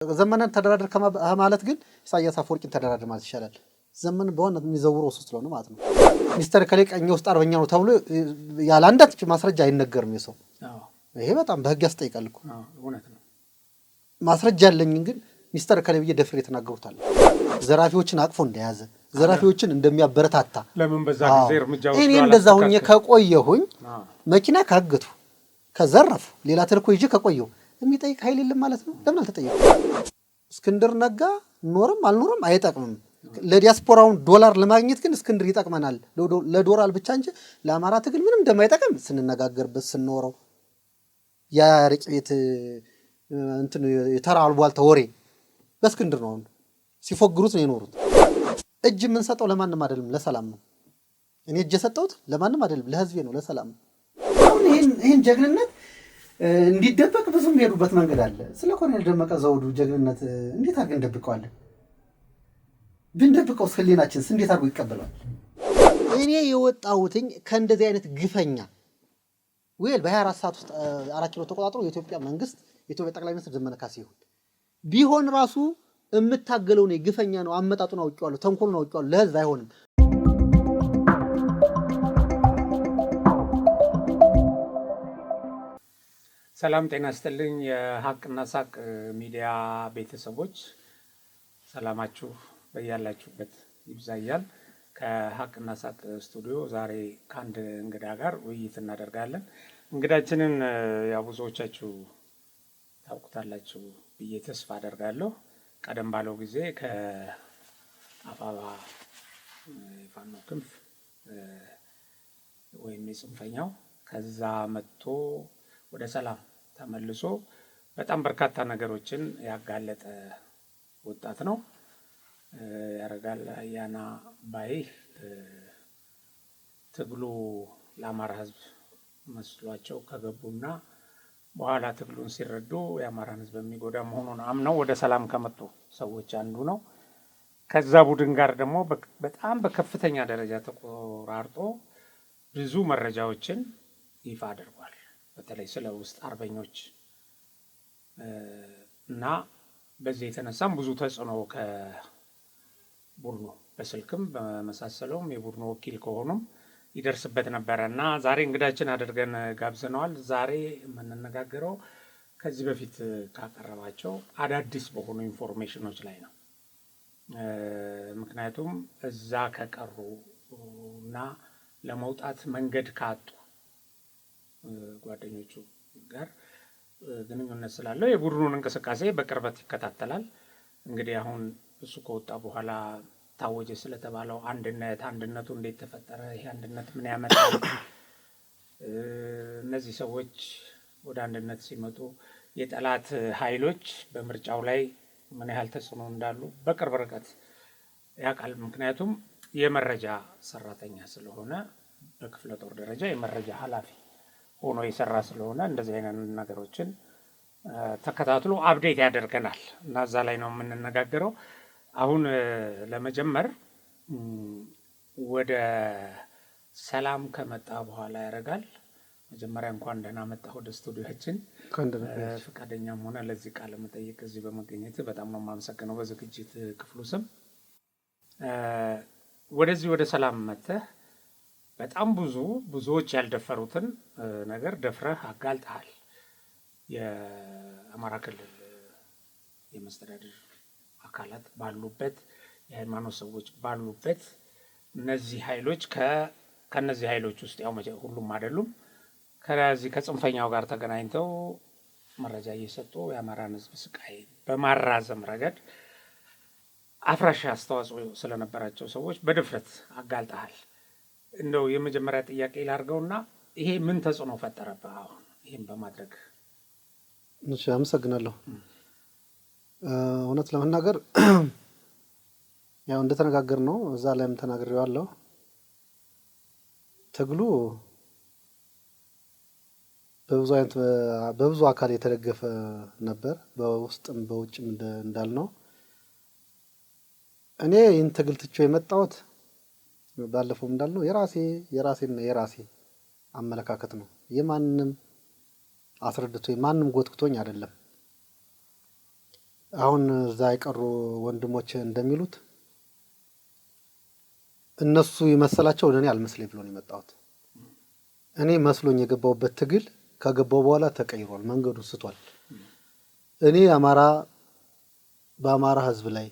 ዘመነን ተደራደር ከማለት ግን ኢሳያስ አፈወርቂን ተደራደር ማለት ይሻላል። ዘመን በዋናነት የሚዘውረው እሱ ስለሆነ ማለት ነው። ሚስተር ከሌ ቀኝ ውስጥ አርበኛ ነው ተብሎ ያለ አንዳች ማስረጃ አይነገርም የሰው። ይሄ በጣም በህግ ያስጠይቃል እኮ። እውነት ነው። ማስረጃ ያለኝ ግን ሚስተር ከሌ ብዬ ደፍሬ ተናገሩታል። ዘራፊዎችን አቅፎ እንደያዘ ዘራፊዎችን እንደሚያበረታታ ለምን በዛ ጊዜ እርምጃ ወስዶ እኔ እንደዛ ሆኜ ከቆየሁኝ መኪና ካገቱ ከዘረፉ ሌላ ተልኮ ይዤ ከቆየሁ የሚጠይቅ ኃይል የለም ማለት ነው። ለምን አልተጠየቀም? እስክንድር ነጋ ኖርም አልኖርም አይጠቅምም። ለዲያስፖራውን ዶላር ለማግኘት ግን እስክንድር ይጠቅመናል ለዶላር ብቻ እንጂ ለአማራ ትግል ምንም እንደማይጠቅም ስንነጋገርበት ስንኖረው ያርቅ ቤት እንትን የተራ አልቧልታ ወሬ በእስክንድር ነው ሲፎግሩት ነው የኖሩት። እጅ የምንሰጠው ለማንም አይደለም ለሰላም ነው። እኔ እጅ የሰጠሁት ለማንም አይደለም ለህዝቤ ነው ለሰላም ነው። አሁን ይሄን ጀግንነት እንዲደበቅ ብዙ የሚሄዱበት መንገድ አለ። ስለ ኮሎኔል ደመቀ ዘውዱ ጀግንነት እንዴት አድርገን እንደብቀዋለን? ብንደብቀው ህሊናችንስ እንዴት አድርጎ ይቀበላል? እኔ የወጣሁትኝ ከእንደዚህ አይነት ግፈኛ ወይል በ24 ሰዓት ውስጥ 4 ኪሎ ተቆጣጥሮ የኢትዮጵያ መንግስት የኢትዮጵያ ጠቅላይ ሚኒስትር ዘመነ ካሴ ቢሆን ራሱ የምታገለው ነው ግፈኛ ነው። አመጣጡን አውቄዋለሁ፣ ተንኮሉን አውቄዋለሁ። ለህዝብ አይሆንም። ሰላም ጤና ይስጥልኝ። የሀቅና ሳቅ ሚዲያ ቤተሰቦች ሰላማችሁ በያላችሁበት ይብዛያል። ከሀቅና ሳቅ ስቱዲዮ ዛሬ ከአንድ እንግዳ ጋር ውይይት እናደርጋለን። እንግዳችንን ያው ብዙዎቻችሁ ታውቁታላችሁ ብዬ ተስፋ አደርጋለሁ። ቀደም ባለው ጊዜ ከአፋባ የፋኖ ክንፍ ወይም የጽንፈኛው ከዛ መጥቶ ወደ ሰላም ተመልሶ በጣም በርካታ ነገሮችን ያጋለጠ ወጣት ነው። ያረጋል አያና ባይ ትግሉ ለአማራ ህዝብ መስሏቸው ከገቡና በኋላ ትግሉን ሲረዱ የአማራን ህዝብ የሚጎዳ መሆኑን አምነው ወደ ሰላም ከመጡ ሰዎች አንዱ ነው። ከዛ ቡድን ጋር ደግሞ በጣም በከፍተኛ ደረጃ ተቆራርጦ ብዙ መረጃዎችን ይፋ አድርጓል። በተለይ ስለ ውስጥ አርበኞች እና በዚህ የተነሳም ብዙ ተጽዕኖ ከቡድኑ በስልክም በመሳሰለውም የቡድኑ ወኪል ከሆኑም ይደርስበት ነበረ እና ዛሬ እንግዳችን አድርገን ጋብዘነዋል። ዛሬ የምንነጋገረው ከዚህ በፊት ካቀረባቸው አዳዲስ በሆኑ ኢንፎርሜሽኖች ላይ ነው። ምክንያቱም እዛ ከቀሩ እና ለመውጣት መንገድ ካጡ ጓደኞቹ ጋር ግንኙነት ስላለው የቡድኑን እንቅስቃሴ በቅርበት ይከታተላል። እንግዲህ አሁን እሱ ከወጣ በኋላ ታወጀ ስለተባለው አንድነቱ እንዴት ተፈጠረ? ይሄ አንድነት ምን ያመጣል? እነዚህ ሰዎች ወደ አንድነት ሲመጡ የጠላት ኃይሎች በምርጫው ላይ ምን ያህል ተጽዕኖ እንዳሉ በቅርብ ርቀት ያውቃል። ምክንያቱም የመረጃ ሰራተኛ ስለሆነ በክፍለ ጦር ደረጃ የመረጃ ኃላፊ ሆኖ የሰራ ስለሆነ እንደዚህ አይነት ነገሮችን ተከታትሎ አፕዴት ያደርገናል እና እዛ ላይ ነው የምንነጋገረው። አሁን ለመጀመር ወደ ሰላም ከመጣ በኋላ ያረጋል መጀመሪያ እንኳን ደህና መጣህ ወደ ስቱዲዮአችን። ፈቃደኛም ሆነ ለዚህ ቃለ መጠይቅ እዚህ በመገኘት በጣም ነው የማመሰግነው በዝግጅት ክፍሉ ስም። ወደዚህ ወደ ሰላም መጥተህ በጣም ብዙዎች ያልደፈሩትን ነገር ደፍረህ አጋልጠሃል። የአማራ ክልል የመስተዳድር አካላት ባሉበት የሃይማኖት ሰዎች ባሉበት እነዚህ ኃይሎች ከነዚህ ኃይሎች ውስጥ ያው ሁሉም አይደሉም ከዚህ ከጽንፈኛው ጋር ተገናኝተው መረጃ እየሰጡ የአማራን ህዝብ ስቃይ በማራዘም ረገድ አፍራሽ አስተዋጽኦ ስለነበራቸው ሰዎች በድፍረት አጋልጠሃል። እንደው የመጀመሪያ ጥያቄ ላርገውና ይሄ ምን ተጽዕኖ ፈጠረብህ አሁን ይሄን በማድረግ? እሺ አመሰግናለሁ። እውነት ለመናገር ያው እንደተነጋገር ነው እዛ ላይም ተናግሬዋለሁ። ትግሉ በብዙ አካል የተደገፈ ነበር በውስጥም በውጭም እንዳልነው። እኔ ይህን ትግል ትቼው የመጣሁት ባለፈው እንዳልነው የራሴ አመለካከት ነው። የማንም አስረድቶኝ ማንም ጎትኩቶኝ አይደለም። አሁን እዛ የቀሩ ወንድሞች እንደሚሉት እነሱ የመሰላቸው ለኔ አልመስለኝ ብሎ ነው የመጣሁት። እኔ መስሎኝ የገባውበት ትግል ከገባው በኋላ ተቀይሯል፣ መንገዱ ስቷል። እኔ በአማራ ህዝብ ላይ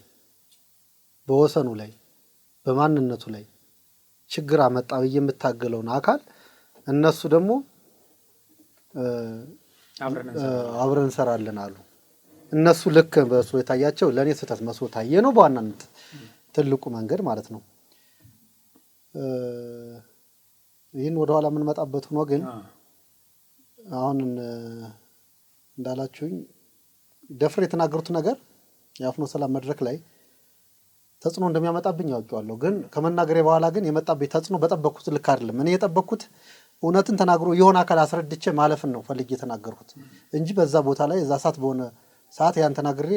በወሰኑ ላይ በማንነቱ ላይ ችግር አመጣ ብዬ የምታገለውን አካል እነሱ ደግሞ አብረን እንሰራለን አሉ። እነሱ ልክ በሱ የታያቸው ለኔ ስህተት መስሎ ታየ ነው በዋናነት ትልቁ መንገድ ማለት ነው። ይህን ወደኋላ የምንመጣበት ሆኖ ግን አሁን እንዳላችሁኝ ደፍር የተናገሩት ነገር የአፍኖ ሰላም መድረክ ላይ ተጽዕኖ እንደሚያመጣብኝ ያውቀዋለሁ። ግን ከመናገሬ በኋላ ግን የመጣብኝ ተጽዕኖ በጠበቅኩት ልክ አይደለም። እኔ የጠበቅኩት እውነትን ተናግሮ የሆነ አካል አስረድቼ ማለፍን ነው ፈልጌ የተናገርኩት እንጂ በዛ ቦታ ላይ እዛ ሰዓት በሆነ ሰዓት ያን ተናግሬ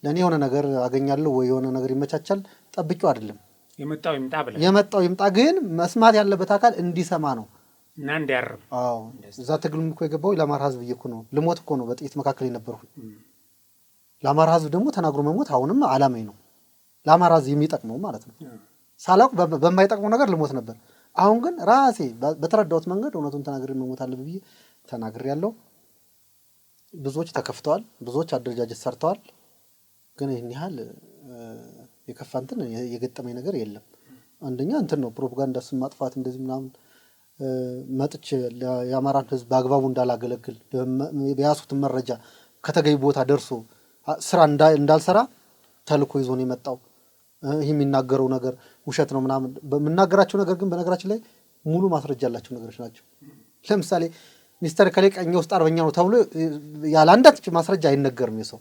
ለኔ የሆነ ነገር አገኛለሁ ወይ የሆነ ነገር ይመቻቻል ጠብቄው አይደለም። የመጣው ይምጣ ግን መስማት ያለበት አካል እንዲሰማ ነው እና እንዲያርም። አዎ እዛ ትግሉም እኮ የገባው ለአማራ ህዝብ እኮ ነው። ልሞት እኮ ነው በጥይት መካከል የነበርኩኝ። ለአማራ ህዝብ ደግሞ ተናግሮ መሞት አሁንም አላማኝ ነው። ለአማራ ህዝብ የሚጠቅመው ማለት ነው። ሳላውቅ በማይጠቅመው ነገር ልሞት ነበር። አሁን ግን ራሴ በተረዳሁት መንገድ እውነቱን ተናግሬ መሞት አለብኝ ብዬ ተናግሬያለሁ። ብዙዎች ተከፍተዋል፣ ብዙዎች አደረጃጀት ሰርተዋል። ግን ይህን ያህል የከፋ እንትን የገጠመኝ ነገር የለም። አንደኛ እንትን ነው ፕሮፓጋንዳ ስም ማጥፋት እንደዚህ ምናምን መጥቼ የአማራን ህዝብ በአግባቡ እንዳላገለግል በያሱትን መረጃ ከተገቢ ቦታ ደርሶ ስራ እንዳልሰራ ተልኮ ይዞ ነው የመጣው። ይህ የሚናገረው ነገር ውሸት ነው ምናምን በምናገራቸው ነገር ግን በነገራችን ላይ ሙሉ ማስረጃ ያላቸው ነገሮች ናቸው። ለምሳሌ ሚስተር ከሌ ቀኝ ውስጥ አርበኛ ነው ተብሎ ያለ አንዳች ማስረጃ አይነገርም የሰው።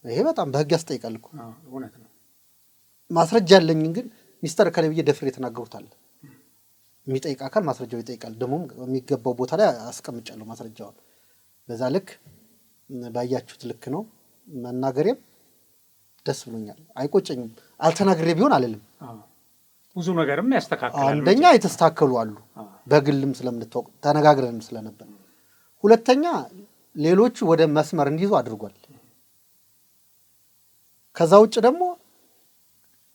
ይሄ በጣም በህግ ያስጠይቃል እኮ። እውነት ነው። ማስረጃ ያለኝ ግን ሚስተር ከሌ ብዬ ደፍሬ የተናገሩታል። የሚጠይቅ አካል ማስረጃው ይጠይቃል። ደግሞ የሚገባው ቦታ ላይ አስቀምጫለሁ ማስረጃውን። በዛ ልክ ባያችሁት ልክ ነው መናገሬም ደስ ብሎኛል። አይቆጨኝም። አልተናግሬ ቢሆን አልልም። ብዙ ነገርም ያስተካክላል። አንደኛ የተስተካከሉ አሉ በግልም ስለምንተዋወቅ ተነጋግረንም ስለነበር፣ ሁለተኛ ሌሎቹ ወደ መስመር እንዲይዙ አድርጓል። ከዛ ውጭ ደግሞ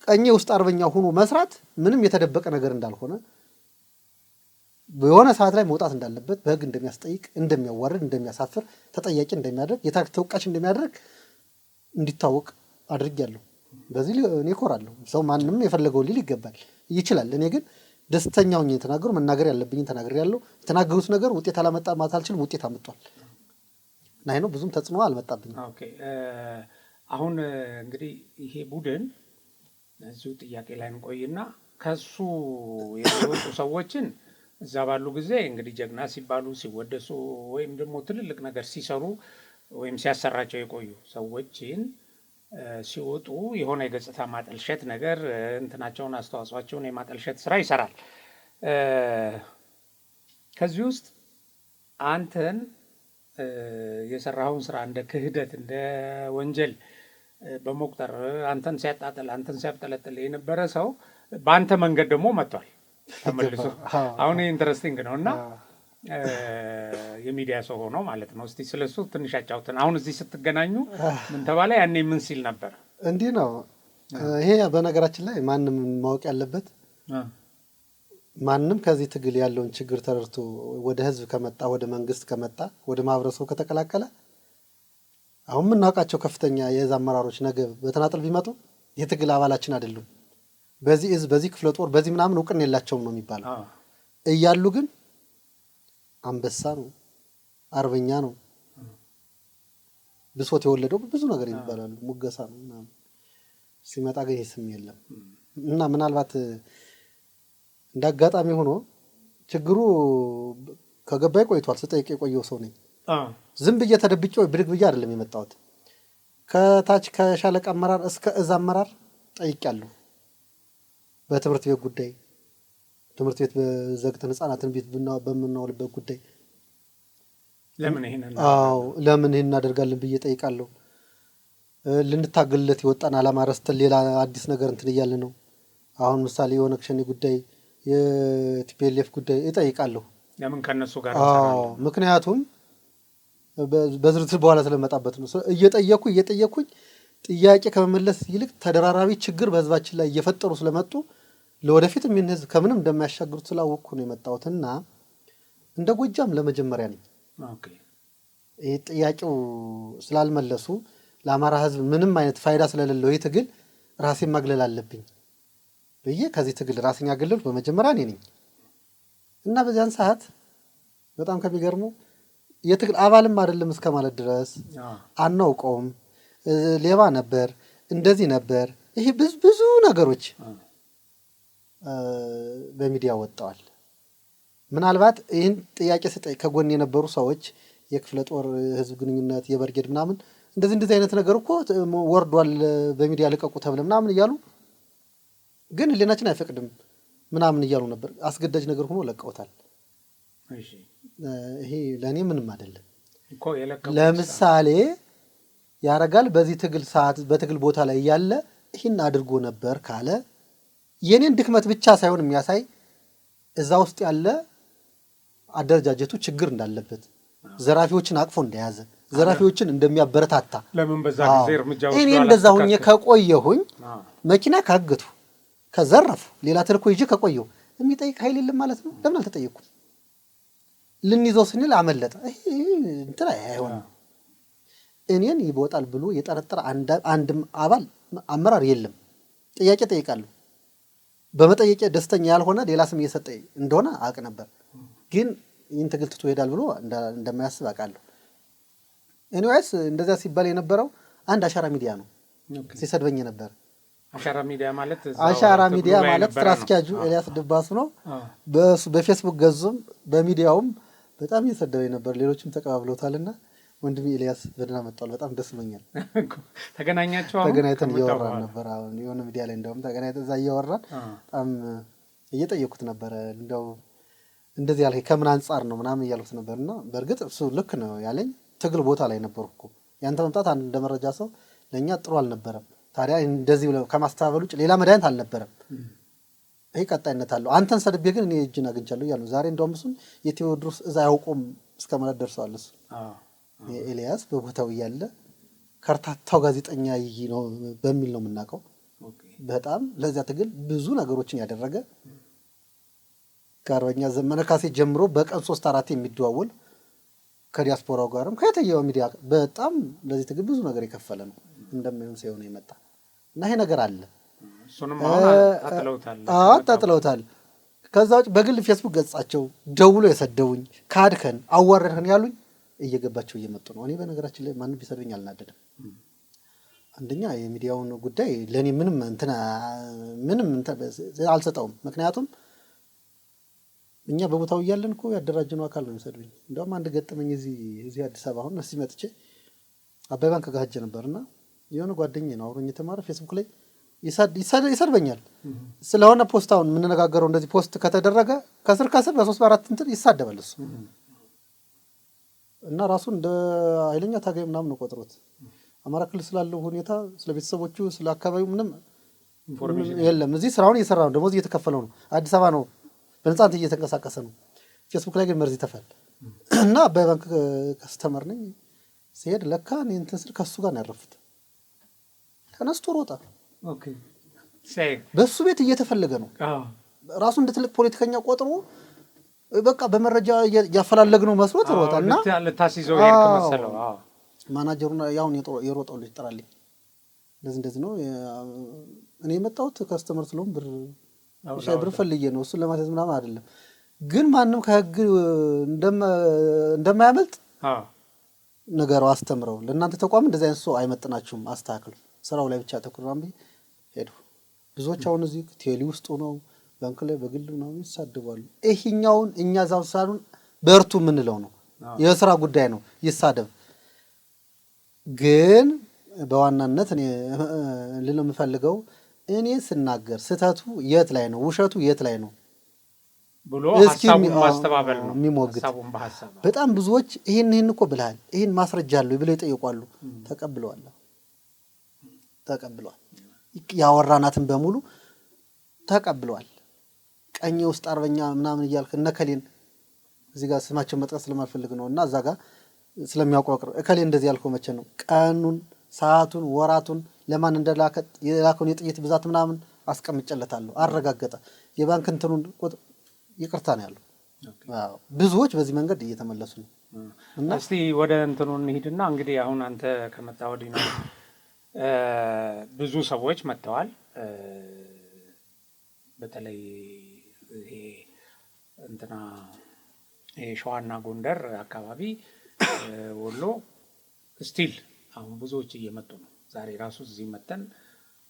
ቀኝ ውስጥ አርበኛ ሆኖ መስራት ምንም የተደበቀ ነገር እንዳልሆነ በሆነ ሰዓት ላይ መውጣት እንዳለበት በህግ እንደሚያስጠይቅ፣ እንደሚያዋርድ፣ እንደሚያሳፍር፣ ተጠያቂ እንደሚያደርግ፣ የታሪክ ተወቃሽ እንደሚያደርግ እንዲታወቅ አድርጌያለሁ። በዚህ እኔ እኮራለሁ። ሰው ማንም የፈለገው ሊል ይገባል ይችላል። እኔ ግን ደስተኛ ሆኜ የተናገሩ መናገር ያለብኝን ተናግሬያለሁ። የተናገሩት ነገር ውጤት አላመጣ ማለት አልችልም። ውጤት አመጣል ናይ ነው። ብዙም ተጽዕኖ አልመጣብኝም። ኦኬ አሁን እንግዲህ ይሄ ቡድን እዚሁ ጥያቄ ላይ እንቆይና ከሱ የሚወጡ ሰዎችን እዛ ባሉ ጊዜ እንግዲህ ጀግና ሲባሉ ሲወደሱ ወይም ደግሞ ትልልቅ ነገር ሲሰሩ ወይም ሲያሰራቸው የቆዩ ሰዎችን ሲወጡ የሆነ የገጽታ ማጠልሸት ነገር እንትናቸውን አስተዋጽኦአቸውን የማጠልሸት ስራ ይሰራል። ከዚህ ውስጥ አንተን የሰራኸውን ስራ እንደ ክህደት እንደ ወንጀል በመቁጠር አንተን ሲያጣጥል አንተን ሲያብጠለጥል የነበረ ሰው በአንተ መንገድ ደግሞ መጥቷል ተመልሶ። አሁን ኢንተረስቲንግ ነው እና የሚዲያ ሰው ሆኖ ማለት ነው። እስቲ ስለሱ ትንሽ አጫውተን። አሁን እዚህ ስትገናኙ ምን ተባለ? ያኔ ምን ሲል ነበር? እንዲህ ነው። ይሄ በነገራችን ላይ ማንም ማወቅ ያለበት ማንም ከዚህ ትግል ያለውን ችግር ተረድቶ ወደ ህዝብ ከመጣ ወደ መንግስት ከመጣ ወደ ማህበረሰቡ ከተቀላቀለ አሁን የምናውቃቸው ከፍተኛ የእዝ አመራሮች ነገ በተናጠል ቢመጡ የትግል አባላችን አይደሉም፣ በዚህ እዝ በዚህ ክፍለ ጦር በዚህ ምናምን እውቅና የላቸውም ነው የሚባለው። እያሉ ግን አንበሳ ነው፣ አርበኛ ነው፣ ብሶት የወለደው ብዙ ነገር ይባላሉ፣ ሙገሳ ነው ምናምን። ሲመጣ ግን ይህ ስም የለም እና ምናልባት እንዳጋጣሚ ሆኖ ችግሩ ከገባይ ቆይቷል። ስጠይቅ የቆየው ሰው ነኝ። ዝም ብዬ ተደብቄ ወይ ብድግ ብዬ አይደለም የመጣሁት። ከታች ከሻለቃ አመራር እስከ እዝ አመራር ጠይቄያለሁ። በትምህርት ቤት ጉዳይ ትምህርት ቤት በዘግተን ህፃናትን ቤት በምናውልበት ጉዳይ ለምን ይሄን እናደርጋለን ብዬ ጠይቃለሁ። ልንታገልለት የወጣን አላማ ረስተን ሌላ አዲስ ነገር እንትን እያልን ነው። አሁን ምሳሌ የሆነ ሸኔ ጉዳይ የቲፒኤልኤፍ ጉዳይ እጠይቃለሁ። ለምን ከነሱ ጋር? ምክንያቱም በዝርዝር በኋላ ስለመጣበት ነው። እየጠየኩኝ ጥያቄ ከመመለስ ይልቅ ተደራራቢ ችግር በህዝባችን ላይ እየፈጠሩ ስለመጡ ለወደፊት ምን ህዝብ ከምንም እንደማያሻግሩት ስላወቅኩ ነው የመጣሁትና እንደ ጎጃም ለመጀመሪያ ነኝ። ኦኬ ይሄ ጥያቄው ስላልመለሱ ለአማራ ህዝብ ምንም አይነት ፋይዳ ስለሌለው ይህ ትግል ራሴን ማግለል አለብኝ ብዬ ከዚህ ትግል ራሴን ያገለልኩ በመጀመሪያ እኔ ነኝ። እና በዚያን ሰዓት በጣም ከሚገርመው የትግል አባልም አይደለም እስከ ማለት ድረስ አናውቀውም፣ ሌባ ነበር፣ እንደዚህ ነበር፣ ይሄ ብዙ ነገሮች በሚዲያ ወጣዋል። ምናልባት ይህን ጥያቄ ስጠይቅ ከጎን የነበሩ ሰዎች የክፍለ ጦር ህዝብ ግንኙነት የበርጌድ ምናምን እንደዚህ አይነት ነገር እኮ ወርዷል በሚዲያ ልቀቁ ተብለ ምናምን እያሉ ግን ህሊናችን አይፈቅድም ምናምን እያሉ ነበር። አስገዳጅ ነገር ሆኖ ለቀውታል። እሺ ይሄ ለኔ ምንም አይደለም እኮ የለቀቁት ለምሳሌ ያረጋል በዚህ ትግል ሰዓት በትግል ቦታ ላይ ያለ ይሄን አድርጎ ነበር ካለ የኔን ድክመት ብቻ ሳይሆን የሚያሳይ እዛ ውስጥ ያለ አደረጃጀቱ ችግር እንዳለበት ዘራፊዎችን አቅፎ እንደያዘ ዘራፊዎችን እንደሚያበረታታ ለምን በዛ ጊዜ እርምጃ ወስዶ እኔ እንደዛ ሆኜ ከቆየሁኝ መኪና ካገቱ ከዘረፉ ሌላ ተልኮ ይዤ ከቆየሁ የሚጠይቅ ኃይል የለም ማለት ነው። ለምን አልተጠየቅኩም? ልንይዘው ስንል አመለጠ። እንትን አይሆንም። እኔን ይቦጣል ብሎ የጠረጠረ አንድም አባል አመራር የለም። ጥያቄ ጠይቃለሁ። በመጠየቄ ደስተኛ ያልሆነ ሌላ ስም እየሰጠኝ እንደሆነ አውቅ ነበር። ግን ይህን ትግል ትቶ ይሄዳል ብሎ እንደማያስብ አውቃለሁ። ኤኒዌይስ እንደዛ ሲባል የነበረው አንድ አሻራ ሚዲያ ነው ሲሰድበኝ ነበር። አሻራ ሚዲያ ማለት ስራ አስኪያጁ ኤልያስ ድባሱ ነው። በፌስቡክ ገጹም በሚዲያውም በጣም እየሰደበኝ ነበር። ሌሎችም ተቀባብለውታልና ወንድሜ ኤልያስ በደህና መጣል በጣም ደስ ብሎኛል። ተገናኛችሁ? ተገናኝተን እያወራን ነበር። አሁን የሆነ ሚዲያ ላይ እንደውም ተገናኝተን እዛ እያወራን በጣም እየጠየኩት ነበር። እንደው እንደዚህ ያልከኝ ከምን አንጻር ነው ምናምን እያልኩት ነበርና በእርግጥ እሱ ልክ ነው ያለኝ። ትግል ቦታ ላይ ነበርኩ። ያንተ መምጣት አንድ እንደመረጃ ሰው ለኛ ጥሩ አልነበረም። ታዲያ እንደዚህ ብለው ከማስተባበል ውጭ ሌላ መድኃኒት አልነበረም። ይሄ ቀጣይነት አለው። አንተን ሰድቤ ግን እኔ እጅን አግኝቻለሁ እያሉ ዛሬ እንደውም እሱን የቴዎድሮስ እዛ አያውቁም እስከ ማለት ደርሰዋል። እሱ ኤልያስ በቦታው እያለ ከርታታው ጋዜጠኛ ነው በሚል ነው የምናውቀው። በጣም ለዚያ ትግል ብዙ ነገሮችን ያደረገ ከአርበኛ ዘመነ ካሴ ጀምሮ በቀን 3-4 የሚደዋወል ከዲያስፖራው ጋርም ከየተየው ሚዲያ በጣም ለዚህ ትግል ብዙ ነገር የከፈለ ነው። እንደማይሆን ሳይሆን የመጣ እና ይሄ ነገር አለ። እሱንም አሁን አጣጥለውታል። ከዛ ውጭ በግል ፌስቡክ ገጻቸው ደውሎ የሰደውኝ ካድከን አዋረድከን ያሉኝ እየገባቸው እየመጡ ነው። እኔ በነገራችን ላይ ማንም ቢሰድብኝ አልናደድም። አንደኛ የሚዲያውን ጉዳይ ለኔ ምንም አልሰጠውም። ምክንያቱም እኛ በቦታው እያለን እኮ ያደራጀነው አካል ነው የሚሰድብኝ። እንደውም አንድ ገጠመኝ እዚህ አዲስ አበባ አሁን እዚህ መጥቼ አባይ ባንክ ጋር ሄጄ ነበርና የሆነ ጓደኛዬ ነው አብሮኝ የተማረ ፌስቡክ ላይ ይሰድበኛል። ስለሆነ ፖስታውን የምንነጋገረው እንደዚህ ፖስት ከተደረገ ከስር በ3-4 እንትን ይሳደባል እሱ እና ራሱ እንደ ኃይለኛ ታጋይ ምናምን ነው ቆጥሮት። አማራ ክልል ስላለው ሁኔታ ስለ ቤተሰቦቹ ስለ አካባቢው ምንም የለም። እዚህ ስራውን እየሰራ ነው፣ ደሞዝ እየተከፈለው ነው። አዲስ አበባ ነው በነጻነት እየተንቀሳቀሰ ነው። ፌስቡክ ላይ ግን መርዝ ይተፋል እና አባይ ባንክ ከስተመር ነኝ ሲሄድ ለካ እኔ እንትን ስል ከሱ ጋር ነው ያረፉት። ተነስቶ ሮጣ። ኦኬ በሱ ቤት እየተፈለገ ነው። ራሱ እንደ ትልቅ ፖለቲከኛ ቆጥሮ በቃ በመረጃ ያፈላለግ ነው መስሎት ሮጣና ለታሲዘው ይርክ መሰለው። ማናጀሩና ያው የሮጣው ልጅ ጥራልኝ እንደዚህ ነው እኔ የመጣሁት ከስተመር ስለሆነ ብር ፈልጌ ነው እሱን ለማለት ምናምን አይደለም። ግን ማንም ከህግ እንደማያመልጥ ነገሩ አስተምረው ለእናንተ ተቋም እንደዚህ አይነት ሰው አይመጥናችሁም፣ አስተካክሉ፣ ስራው ላይ ብቻ ተኩራም ሄዱ። ብዙዎች አሁን እዚህ ቴሌ ውስጥ ነው ባንክ ላይ በግል ነው ይሳደባሉ። ይሄኛውን እኛ ዛው ሳሉን በርቱ ምንለው ነው የስራ ጉዳይ ነው ይሳደብ። ግን በዋናነት እኔ ልለው የምፈልገው እኔ ስናገር ስተቱ የት ላይ ነው ውሸቱ የት ላይ ነው ብሎ ሐሳቡን ማስተባበል ነው የሚሞግት። በጣም ብዙዎች ይሄን እኮ ብለሃል ይሄን ማስረጃ አለው ብለው ይጠይቋሉ። ተቀብለዋል ያወራናትን በሙሉ ተቀብለዋል። ቀኝ ውስጥ አርበኛ ምናምን እያልክ እነከሌን እዚህ ጋር ስማቸው መጥቀስ ስለማልፈልግ ነውና እዛ ጋር ስለሚያውቀው እከሌ እንደዚህ ያልከው መቼ ነው ቀኑን ሰዓቱን ወራቱን ለማን እንደላከ የላከውን የጥይት ብዛት ምናምን አስቀምጨለታለሁ። አረጋገጠ። የባንክ እንትኑን ይቅርታ ነው ያለው። ብዙዎች በዚህ መንገድ እየተመለሱ ነው። እና እስቲ ወደ እንትኑ እንሂድና እንግዲህ አሁን አንተ ከመጣ ወዲህ ነው ብዙ ሰዎች መጥተዋል። በተለይ ይሄ እንትና ይሄ ሸዋና ጎንደር አካባቢ ወሎ ስቲል አሁን ብዙዎች እየመጡ ነው። ዛሬ ራሱ እዚህ መተን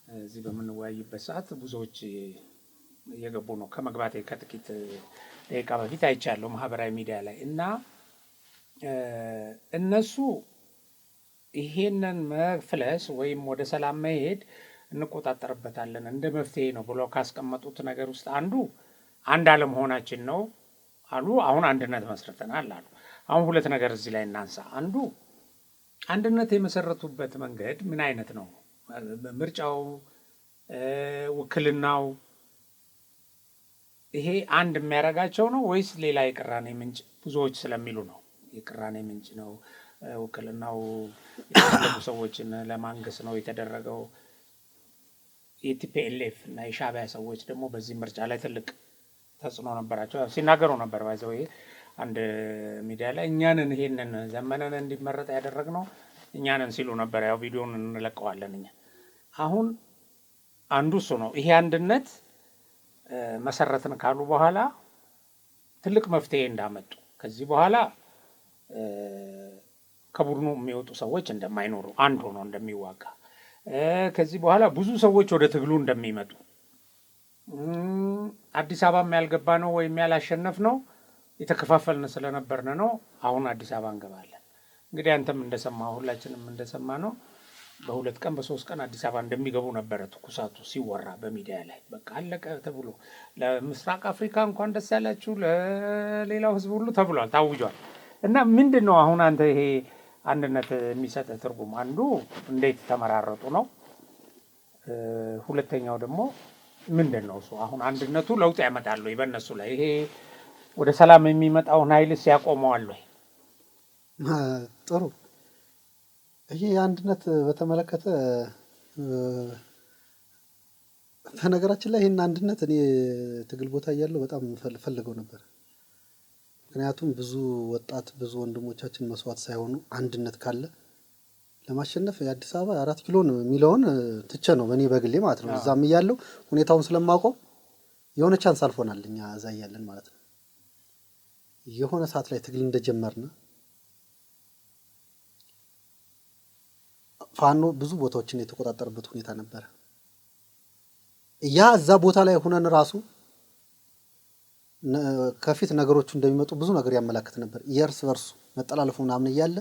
እዚህ በምንወያይበት ሰዓት ብዙዎች እየገቡ ነው። ከመግባቴ ከጥቂት ደቂቃ በፊት አይቻለሁ ማህበራዊ ሚዲያ ላይ እና እነሱ ይሄንን መፍለስ ወይም ወደ ሰላም መሄድ እንቆጣጠርበታለን እንደ መፍትሄ ነው ብለው ካስቀመጡት ነገር ውስጥ አንድ አለመሆናችን ነው አሉ። አሁን አንድነት መስርተናል አሉ። አሁን ሁለት ነገር እዚህ ላይ እናንሳ። አንዱ አንድነት የመሰረቱበት መንገድ ምን አይነት ነው? ምርጫው፣ ውክልናው ይሄ አንድ የሚያደርጋቸው ነው ወይስ ሌላ የቅራኔ ምንጭ? ብዙዎች ስለሚሉ ነው የቅራኔ ምንጭ ነው። ውክልናው የተለያዩ ሰዎችን ለማንገስ ነው የተደረገው። የቲፒኤልኤፍ እና የሻዕቢያ ሰዎች ደግሞ በዚህ ምርጫ ላይ ትልቅ ተጽዕኖ ነበራቸው። ሲናገሩ ነበር ባይዘው አንድ ሚዲያ ላይ እኛንን ይሄንን ዘመነን እንዲመረጥ ያደረግነው እኛንን ሲሉ ነበር። ያው ቪዲዮውን እንለቀዋለን እኛ። አሁን አንዱ እሱ ነው። ይሄ አንድነት መሰረትን ካሉ በኋላ ትልቅ መፍትሄ እንዳመጡ ከዚህ በኋላ ከቡድኑ የሚወጡ ሰዎች እንደማይኖሩ አንድ ሆኖ እንደሚዋጋ ከዚህ በኋላ ብዙ ሰዎች ወደ ትግሉ እንደሚመጡ አዲስ አበባም ያልገባ ነው ወይም ያላሸነፍ ነው የተከፋፈልን ስለነበርን ነው። አሁን አዲስ አበባ እንገባለን። እንግዲህ አንተም እንደሰማ ሁላችንም እንደሰማ ነው በሁለት ቀን በሶስት ቀን አዲስ አበባ እንደሚገቡ ነበረ ትኩሳቱ ሲወራ በሚዲያ ላይ። በቃ አለቀ ተብሎ ለምስራቅ አፍሪካ እንኳን ደስ ያላችሁ ለሌላው ህዝብ ሁሉ ተብሏል፣ ታውጇል። እና ምንድን ነው አሁን አንተ ይሄ አንድነት የሚሰጥ ትርጉም? አንዱ እንዴት ተመራረጡ ነው። ሁለተኛው ደግሞ ምንድን ነው እሱ አሁን አንድነቱ ለውጥ ያመጣል ወይ በእነሱ ላይ? ይሄ ወደ ሰላም የሚመጣውን ኃይልስ ያቆመዋል ወይ? ጥሩ። ይሄ አንድነት በተመለከተ በነገራችን ላይ ይሄን አንድነት እኔ ትግል ቦታ እያለሁ በጣም ፈልገው ነበር። ምክንያቱም ብዙ ወጣት ብዙ ወንድሞቻችን መስዋዕት ሳይሆኑ አንድነት ካለ ለማሸነፍ የአዲስ አበባ 4 ኪሎ ነው የሚለውን ትቼ ነው በእኔ በግሌ ማለት ነው። እዛም እያለሁ ሁኔታውን ስለማውቀው የሆነ ቻንስ አልፎናል እኛ እዛ እያለን ማለት ነው። የሆነ ሰዓት ላይ ትግል እንደጀመርን ፋኖ ብዙ ቦታዎችን የተቆጣጠረበት ሁኔታ ነበር። ያ እዛ ቦታ ላይ ሆነን ራሱ ከፊት ነገሮቹ እንደሚመጡ ብዙ ነገር ያመላክት ነበር። የእርስ በርሱ መጠላለፉ ምናምን እያለ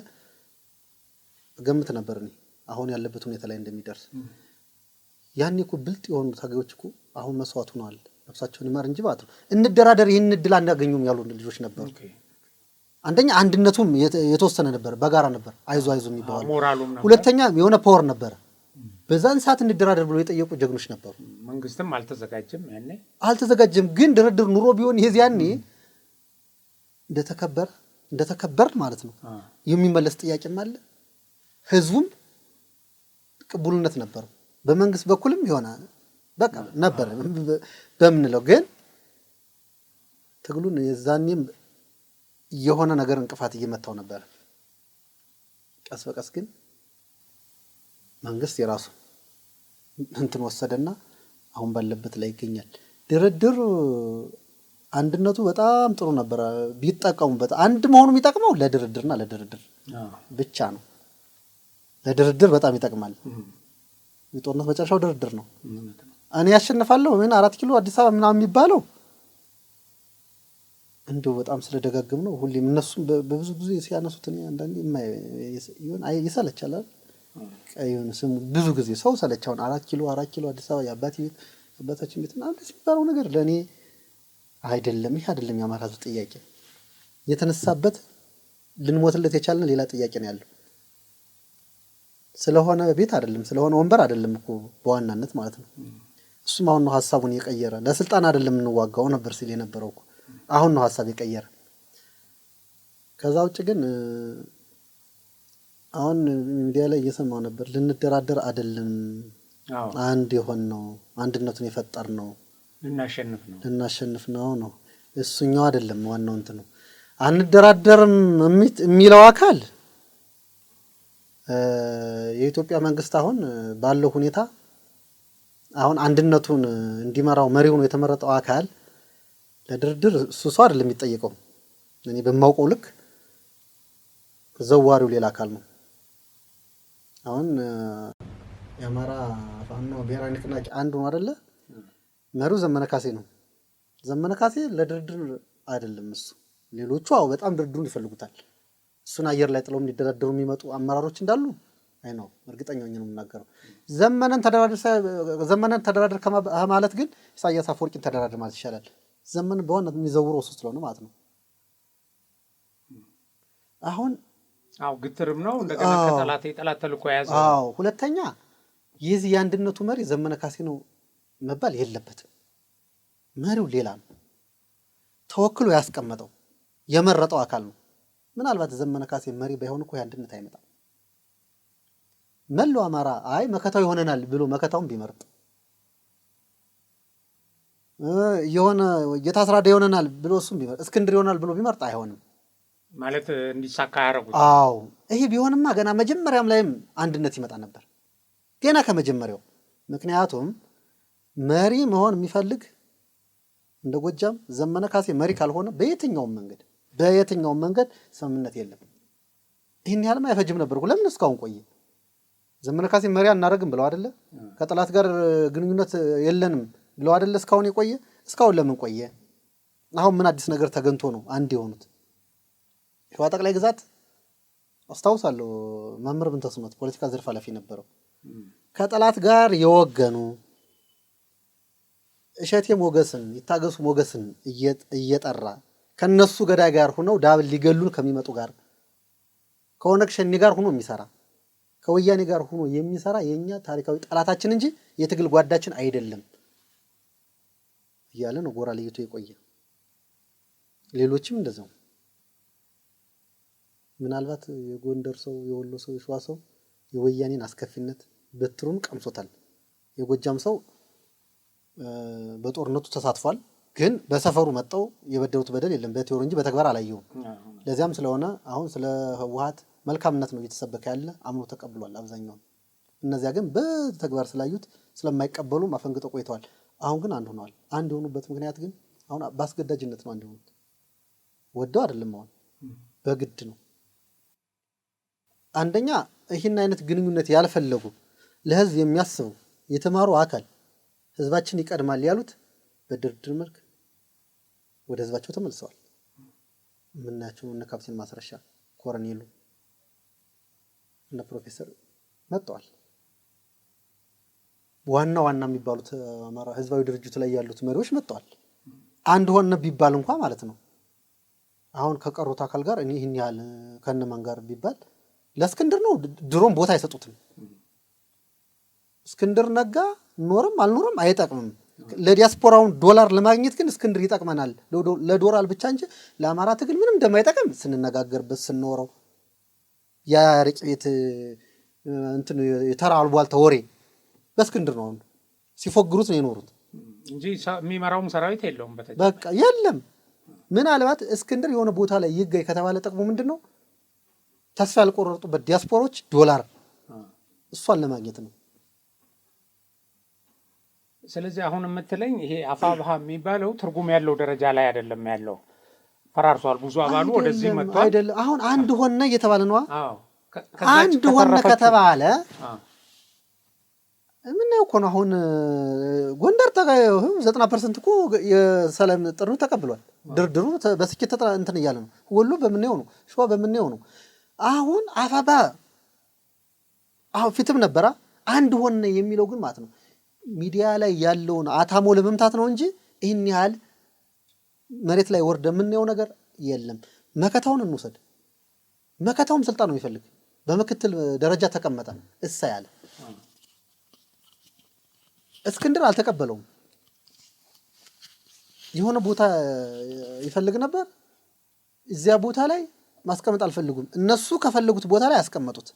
ገምት ነበር እኔ አሁን ያለበት ሁኔታ ላይ እንደሚደርስ። ያኔ እኮ ብልጥ የሆኑ ታጋዮች እኮ አሁን መስዋዕት ሆነዋል። ነፍሳቸውን ይማር እንጂ ማለት ነው። እንደራደር ይህን እድል አናገኙም ያሉ ልጆች ነበሩ። አንደኛ አንድነቱም የተወሰነ ነበር፣ በጋራ ነበር አይዞ የሚባለው። ሁለተኛ የሆነ ፓወር ነበር። በዛን ሰዓት እንደራደር ብሎ የጠየቁ ጀግኖች ነበሩ። መንግስትም አልተዘጋጀም። ግን ድርድር ኑሮ ቢሆን ይሄ ያኔ እንደተከበር ማለት ነው የሚመለስ ጥያቄም አለ። ህዝቡም ቅቡልነት ነበር። በመንግስት በኩልም ይሆናል በቃ ነበር በምንለው። ግን ትግሉን የዛኔም የሆነ ነገር እንቅፋት እየመታው ነበር። ቀስ በቀስ ግን መንግስት የራሱ እንትን ወሰደና አሁን ባለበት ላይ ይገኛል። ድርድር አንድነቱ በጣም ጥሩ ነበር ቢጠቀሙበት። አንድ መሆኑ የሚጠቅመው ለድርድርና ለድርድር ብቻ ነው። ለድርድር በጣም ይጠቅማል። የጦርነት መጨረሻው ድርድር ነው። እኔ ያሸንፋለሁ ምን 4 ኪሎ አዲስ አበባ ምናምን የሚባለው እንደው በጣም ስለደጋግም ነው። ሁሌም እነሱም በብዙ ጊዜ ሲያነሱት እኔ አንዳንዴ ይሰለቻል። ቀዩን ስሙ ብዙ ጊዜ ሰው ሰለቻውን 4 ኪሎ አዲስ አበባ የአባታችን ቤት ምናምን የሚባለው ነገር ለእኔ አይደለም። ይሄ አይደለም የአማራ ሕዝብ ጥያቄ። የተነሳበት ልንሞትለት የቻልን ሌላ ጥያቄ ነው ያለው። ስለሆነ ቤት አይደለም፣ ስለሆነ ወንበር አይደለም እኮ በዋናነት ማለት ነው። እሱም አሁን ነው ሀሳቡን የቀየረ። ለስልጣን አይደለም እንዋጋው ነበር ሲል የነበረው እኮ አሁን ነው ሀሳብ የቀየረ። ከዛ ውጭ ግን አሁን ሚዲያ ላይ እየሰማው ነበር። ልንደራደር አይደለም አንድ የሆን ነው አንድነቱን የፈጠር ነው ልናሸንፍ ነው እሱኛው አይደለም ዋናው እንት ነው። አንደራደርም የሚለው አካል የኢትዮጵያ መንግስት አሁን ባለው ሁኔታ አሁን አንድነቱን እንዲመራው መሪው ነው የተመረጠው አካል ለድርድር እሱ አይደለም የሚጠየቀው። እኔ በማውቀው ልክ ዘዋሪው ሌላ አካል ነው። አሁን የአማራ ፋኖ ብሔራዊ ንቅናቄ አንዱ ነው አይደለ? መሪው ዘመነ ካሴ ነው። ዘመነ ካሴ ለድርድር አይደለም እሱ። ሌሎቹ በጣም ድርድሩን ይፈልጉታል። እሱን አየር ላይ ጥለው እንዲደራደሩ የሚመጡ አመራሮች እንዳሉ አይ ነው እርግጠኛ ነኝ ነው የምናገረው። ዘመነን ተደራደር ከማለት ግን ኢሳያስ አፈወርቂን ተደራደር ማለት ይሻላል። ዘመን በዋናነት የሚዘውረው እሱ ስለሆነ ማለት ነው። አሁን ግትርም ነው እንደገና ከጠላት ተልኮ ያዘ። ሁለተኛ የዚህ የአንድነቱ መሪ ዘመነ ካሴ ነው መባል የለበትም። መሪው ሌላ ነው። ተወክሎ ያስቀመጠው የመረጠው አካል ነው። ምናልባት ዘመነ ካሴ መሪ ባይሆን እኮ የአንድነት አይመጣም። መላው አማራ መከታው ይሆነናል ብሎ መከታውን ቢመርጥ የሆነ የታስራደ ይሆነናል ብሎ እሱም ቢመርጥ እስክንድር ይሆናል ብሎ ቢመርጥ አይሆንም ማለት እንዲሳካ ያደርጉት። ይሄ ቢሆንማ ገና መጀመሪያም ላይም አንድነት ይመጣ ነበር ገና ከመጀመሪያው። ምክንያቱም መሪ መሆን የሚፈልግ እንደ ጎጃም ዘመነ ካሴ መሪ ካልሆነ በየትኛውም መንገድ ስምምነት የለም። ይሄን ያህልማ አይፈጅም ነበር። ለምን እስካሁን ቆየ? ዘመነ ካሴ መሪ አናረግም ብለው አይደለ? ከጠላት ጋር ግንኙነት የለንም ብለው አይደለ እስካሁን የቆየ? እስካሁን ለምን ቆየ? አሁን ምን አዲስ ነገር ተገንቶ ነው አንድ የሆኑት? ሸዋ ጠቅላይ ግዛት አስታውሳለሁ መምህር ብንተስኖት ፖለቲካ ዘርፍ ኃላፊ ነበረው። ከጠላት ጋር የወገኑ እሸቴ ሞገስን ይታገሱ ሞገስን እየጠራ ከነሱ ገዳይ ጋር ሆነው ዳብል ሊገሉን ከሚመጡ ጋር ከኦነግ ሸኔ ጋር ሆኖ የሚሰራ ከወያኔ ጋር ሆኖ የሚሰራ የኛ ታሪካዊ ጠላታችን እንጂ የትግል ጓዳችን አይደለም እያለ ነው ጎራ ለይቶ የቆየ። ሌሎችም እንደዛው። ምናልባት የጎንደር ሰው የወሎ ሰው የሸዋ ሰው የወያኔን አስከፊነት በትሩን ቀምሶታል። የጎጃም ሰው በጦርነቱ ተሳትፏል፣ ግን በሰፈሩ መጣው የበደሉት በደል የለም በቲዮሪ እንጂ በተግባር አላየውም። ለዚያም ስለሆነ አሁን ስለ ህወሓት መልካምነት ነው እየተሰበከ ያለ አምኖ ተቀብሏል አብዛኛው። እነዚያ ግን በተግባር ስላዩት ስለማይቀበሉ ማፈንግጠው ቆይተዋል። አሁን ግን አንድ ሆነዋል። አንድ የሆኑበት ምክንያት ግን አሁን በአስገዳጅነት ነው አንድ የሆኑት። ወደው አይደለም፣ አሁን በግድ ነው። አንደኛ ይህን አይነት ግንኙነት ያልፈለጉ ለህዝብ የሚያስቡ የተማሩ አካል ህዝባችን ይቀድማል ያሉት በድርድር መልክ ወደ ህዝባቸው ተመልሰዋል። ምናቸው እነ ካፕቴን ማስረሻ ኮሎኔሉ እነ ፕሮፌሰር መጥተዋል። ዋና የሚባሉት አማራ ህዝባዊ ድርጅቱ ላይ ያሉት መሪዎች መጥተዋል። አንድ ሆነ ቢባል እንኳን ማለት ነው። አሁን ከቀሩት አካል ጋር እኔ ይሄን ያህል ከነማን ጋር ቢባል ለእስክንድር ነው ድሮም ቦታ አይሰጡትም። እስክንድር ነጋ ኖርም አልኖርም አይጠቅምም። ለዲያስፖራውን ዶላር ለማግኘት ግን እስክንድር ይጠቅመናል ለዶላር ብቻ እንጂ ለአማራ ትግል ምንም እንደማይጠቅም ስንነጋገርበት ስንኖረው ያርቅ ቤት እንትን የተራ አልቧልታ ወሬ በእስክንድር ነው ሲፎግሩት ነው የኖሩት እንጂ የሚመራውም ሰራዊት የለውም። በቃ የለም። ምናልባት እስክንድር የሆነ ቦታ ላይ ይገኝ ከተባለ ጥቅሙ ምንድነው? ተስፋ ያልቆረጡበት ዲያስፖራዎች ዶላር እሷን ለማግኘት ነው። ስለዚህ አሁን የምትለኝ ይሄ አፋብሃ የሚባለው ትርጉም ያለው ደረጃ ላይ አይደለም ያለው፣ ፈራርሷል። ብዙ አባሉ ወደዚህ መጥቷል አይደለም። አሁን አንድ ሆነ እየተባለ ነው። አንድ ሆነ ከተባለ ምን ነው እኮ ነው። አሁን ጎንደር 90% እኮ የሰላም ጥሪው ተቀብሏል። ድርድሩ በስኬት እንትን እያለ ነው። ወሎ በምንየው ነው፣ ሸዋ በምንየው ነው። አሁን አፋብሃ ፊትም ነበረ አንድ ሆነ የሚለው ግን ማለት ነው ሚዲያ ላይ ያለውን አታሞ ለመምታት ነው እንጂ ይሄን ያህል መሬት ላይ ወርደ የምንየው ነገር የለም። መከታውን እንውሰድ። መከታውም ስልጣን ነው የሚፈልግ። በምክትል ደረጃ ተቀመጠ እሳ ያለ እስክንድር አልተቀበለውም። የሆነ ቦታ ይፈልግ ነበር፣ እዚያ ቦታ ላይ ማስቀመጥ አልፈልጉም። እነሱ ከፈለጉት ቦታ ላይ ያስቀመጡት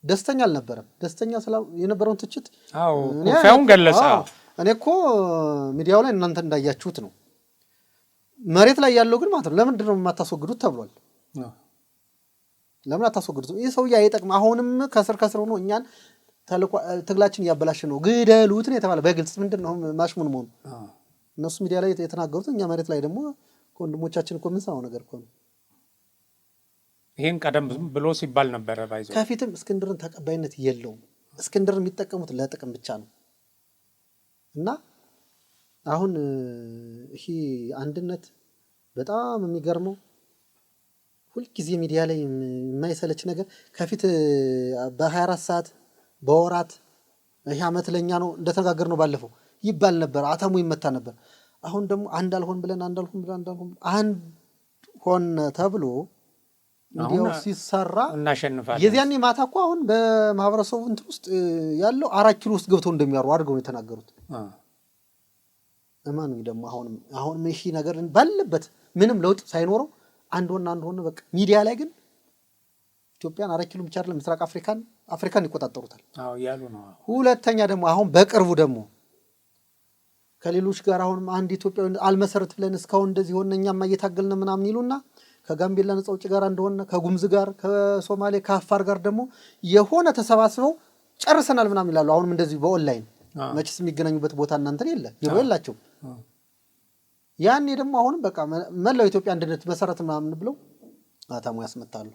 ደስተኛ አልነበረም። ደስተኛ የነበረውን ትችት ኩርፊያውን ገለጸ። እኔ እኮ ሚዲያው ላይ እናንተ እንዳያችሁት ነው። መሬት ላይ ያለው ግን ማለት ነው ለምንድን ነው የማታስወግዱት ተብሏል። ለምን አታስወግዱት? ይህ ሰውዬ አይጠቅም። አሁንም ከስር ሆኖ እኛን ትግላችን እያበላሽ ነው፣ ግደሉት ነው የተባለ በግልጽ። ምንድን ነው ማሽሙን መሆኑ? እነሱ ሚዲያ ላይ የተናገሩት፣ እኛ መሬት ላይ ደግሞ ከወንድሞቻችን እኮ የምንሰማው ነገር እኮ ነው። ይህን ቀደም ብሎ ሲባል ነበረ። ባይዘው ከፊትም እስክንድርን ተቀባይነት የለውም። እስክንድርን የሚጠቀሙት ለጥቅም ብቻ ነው። እና አሁን ይሄ አንድነት በጣም የሚገርመው ሁልጊዜ ሚዲያ ላይ የማይሰለች ነገር ከፊት በ24 ሰዓት በወራት ይሄ ዓመት ለኛ ነው እንደተነጋገርነው ባለፈው ይባል ነበር። አተሙ ይመታ ነበር። አሁን ደግሞ አንድ አንድ ሆን ተብሎ ሚዲያው ሲሰራ እናሸንፋለን። የዚያኔ ማታ እኮ አሁን በማህበረሰቡ እንትን ውስጥ ያለው 4 ኪሎ ውስጥ ገብተው እንደሚያሩ አድርገው ነው የተናገሩት። እማኑ ደግሞ አሁንም እሺ ነገር ባለበት ምንም ለውጥ ሳይኖረው አንድ ሆነ በቃ። ሚዲያ ላይ ግን ኢትዮጵያን 4 ኪሎ ብቻ አይደለም ምስራቅ አፍሪካን ይቆጣጠሩታል። አዎ ያሉ ነው። ሁለተኛ ደግሞ አሁን በቅርቡ ደግሞ ከሌሎች ጋር አሁንም አንድ ኢትዮጵያዊ አልመሰረት ብለን እስካሁን እንደዚህ ሆነ እኛማ እየታገልን ምናምን ይሉና ከጋምቤላ ነፃ አውጪ ጋር እንደሆነ ከጉምዝ ጋር ከሶማሌ ከአፋር ጋር ደግሞ የሆነ ተሰባስበው ጨርሰናል ምናምን ይላሉ። አሁንም እንደዚህ በኦንላይን መችስ የሚገናኙበት ቦታ እናንተ ቢሮ የላቸው። ያኔ ደግሞ አሁንም በቃ መላው ኢትዮጵያ አንድነት መሰረት ምናምን ብለው አታሙ ያስመታሉ።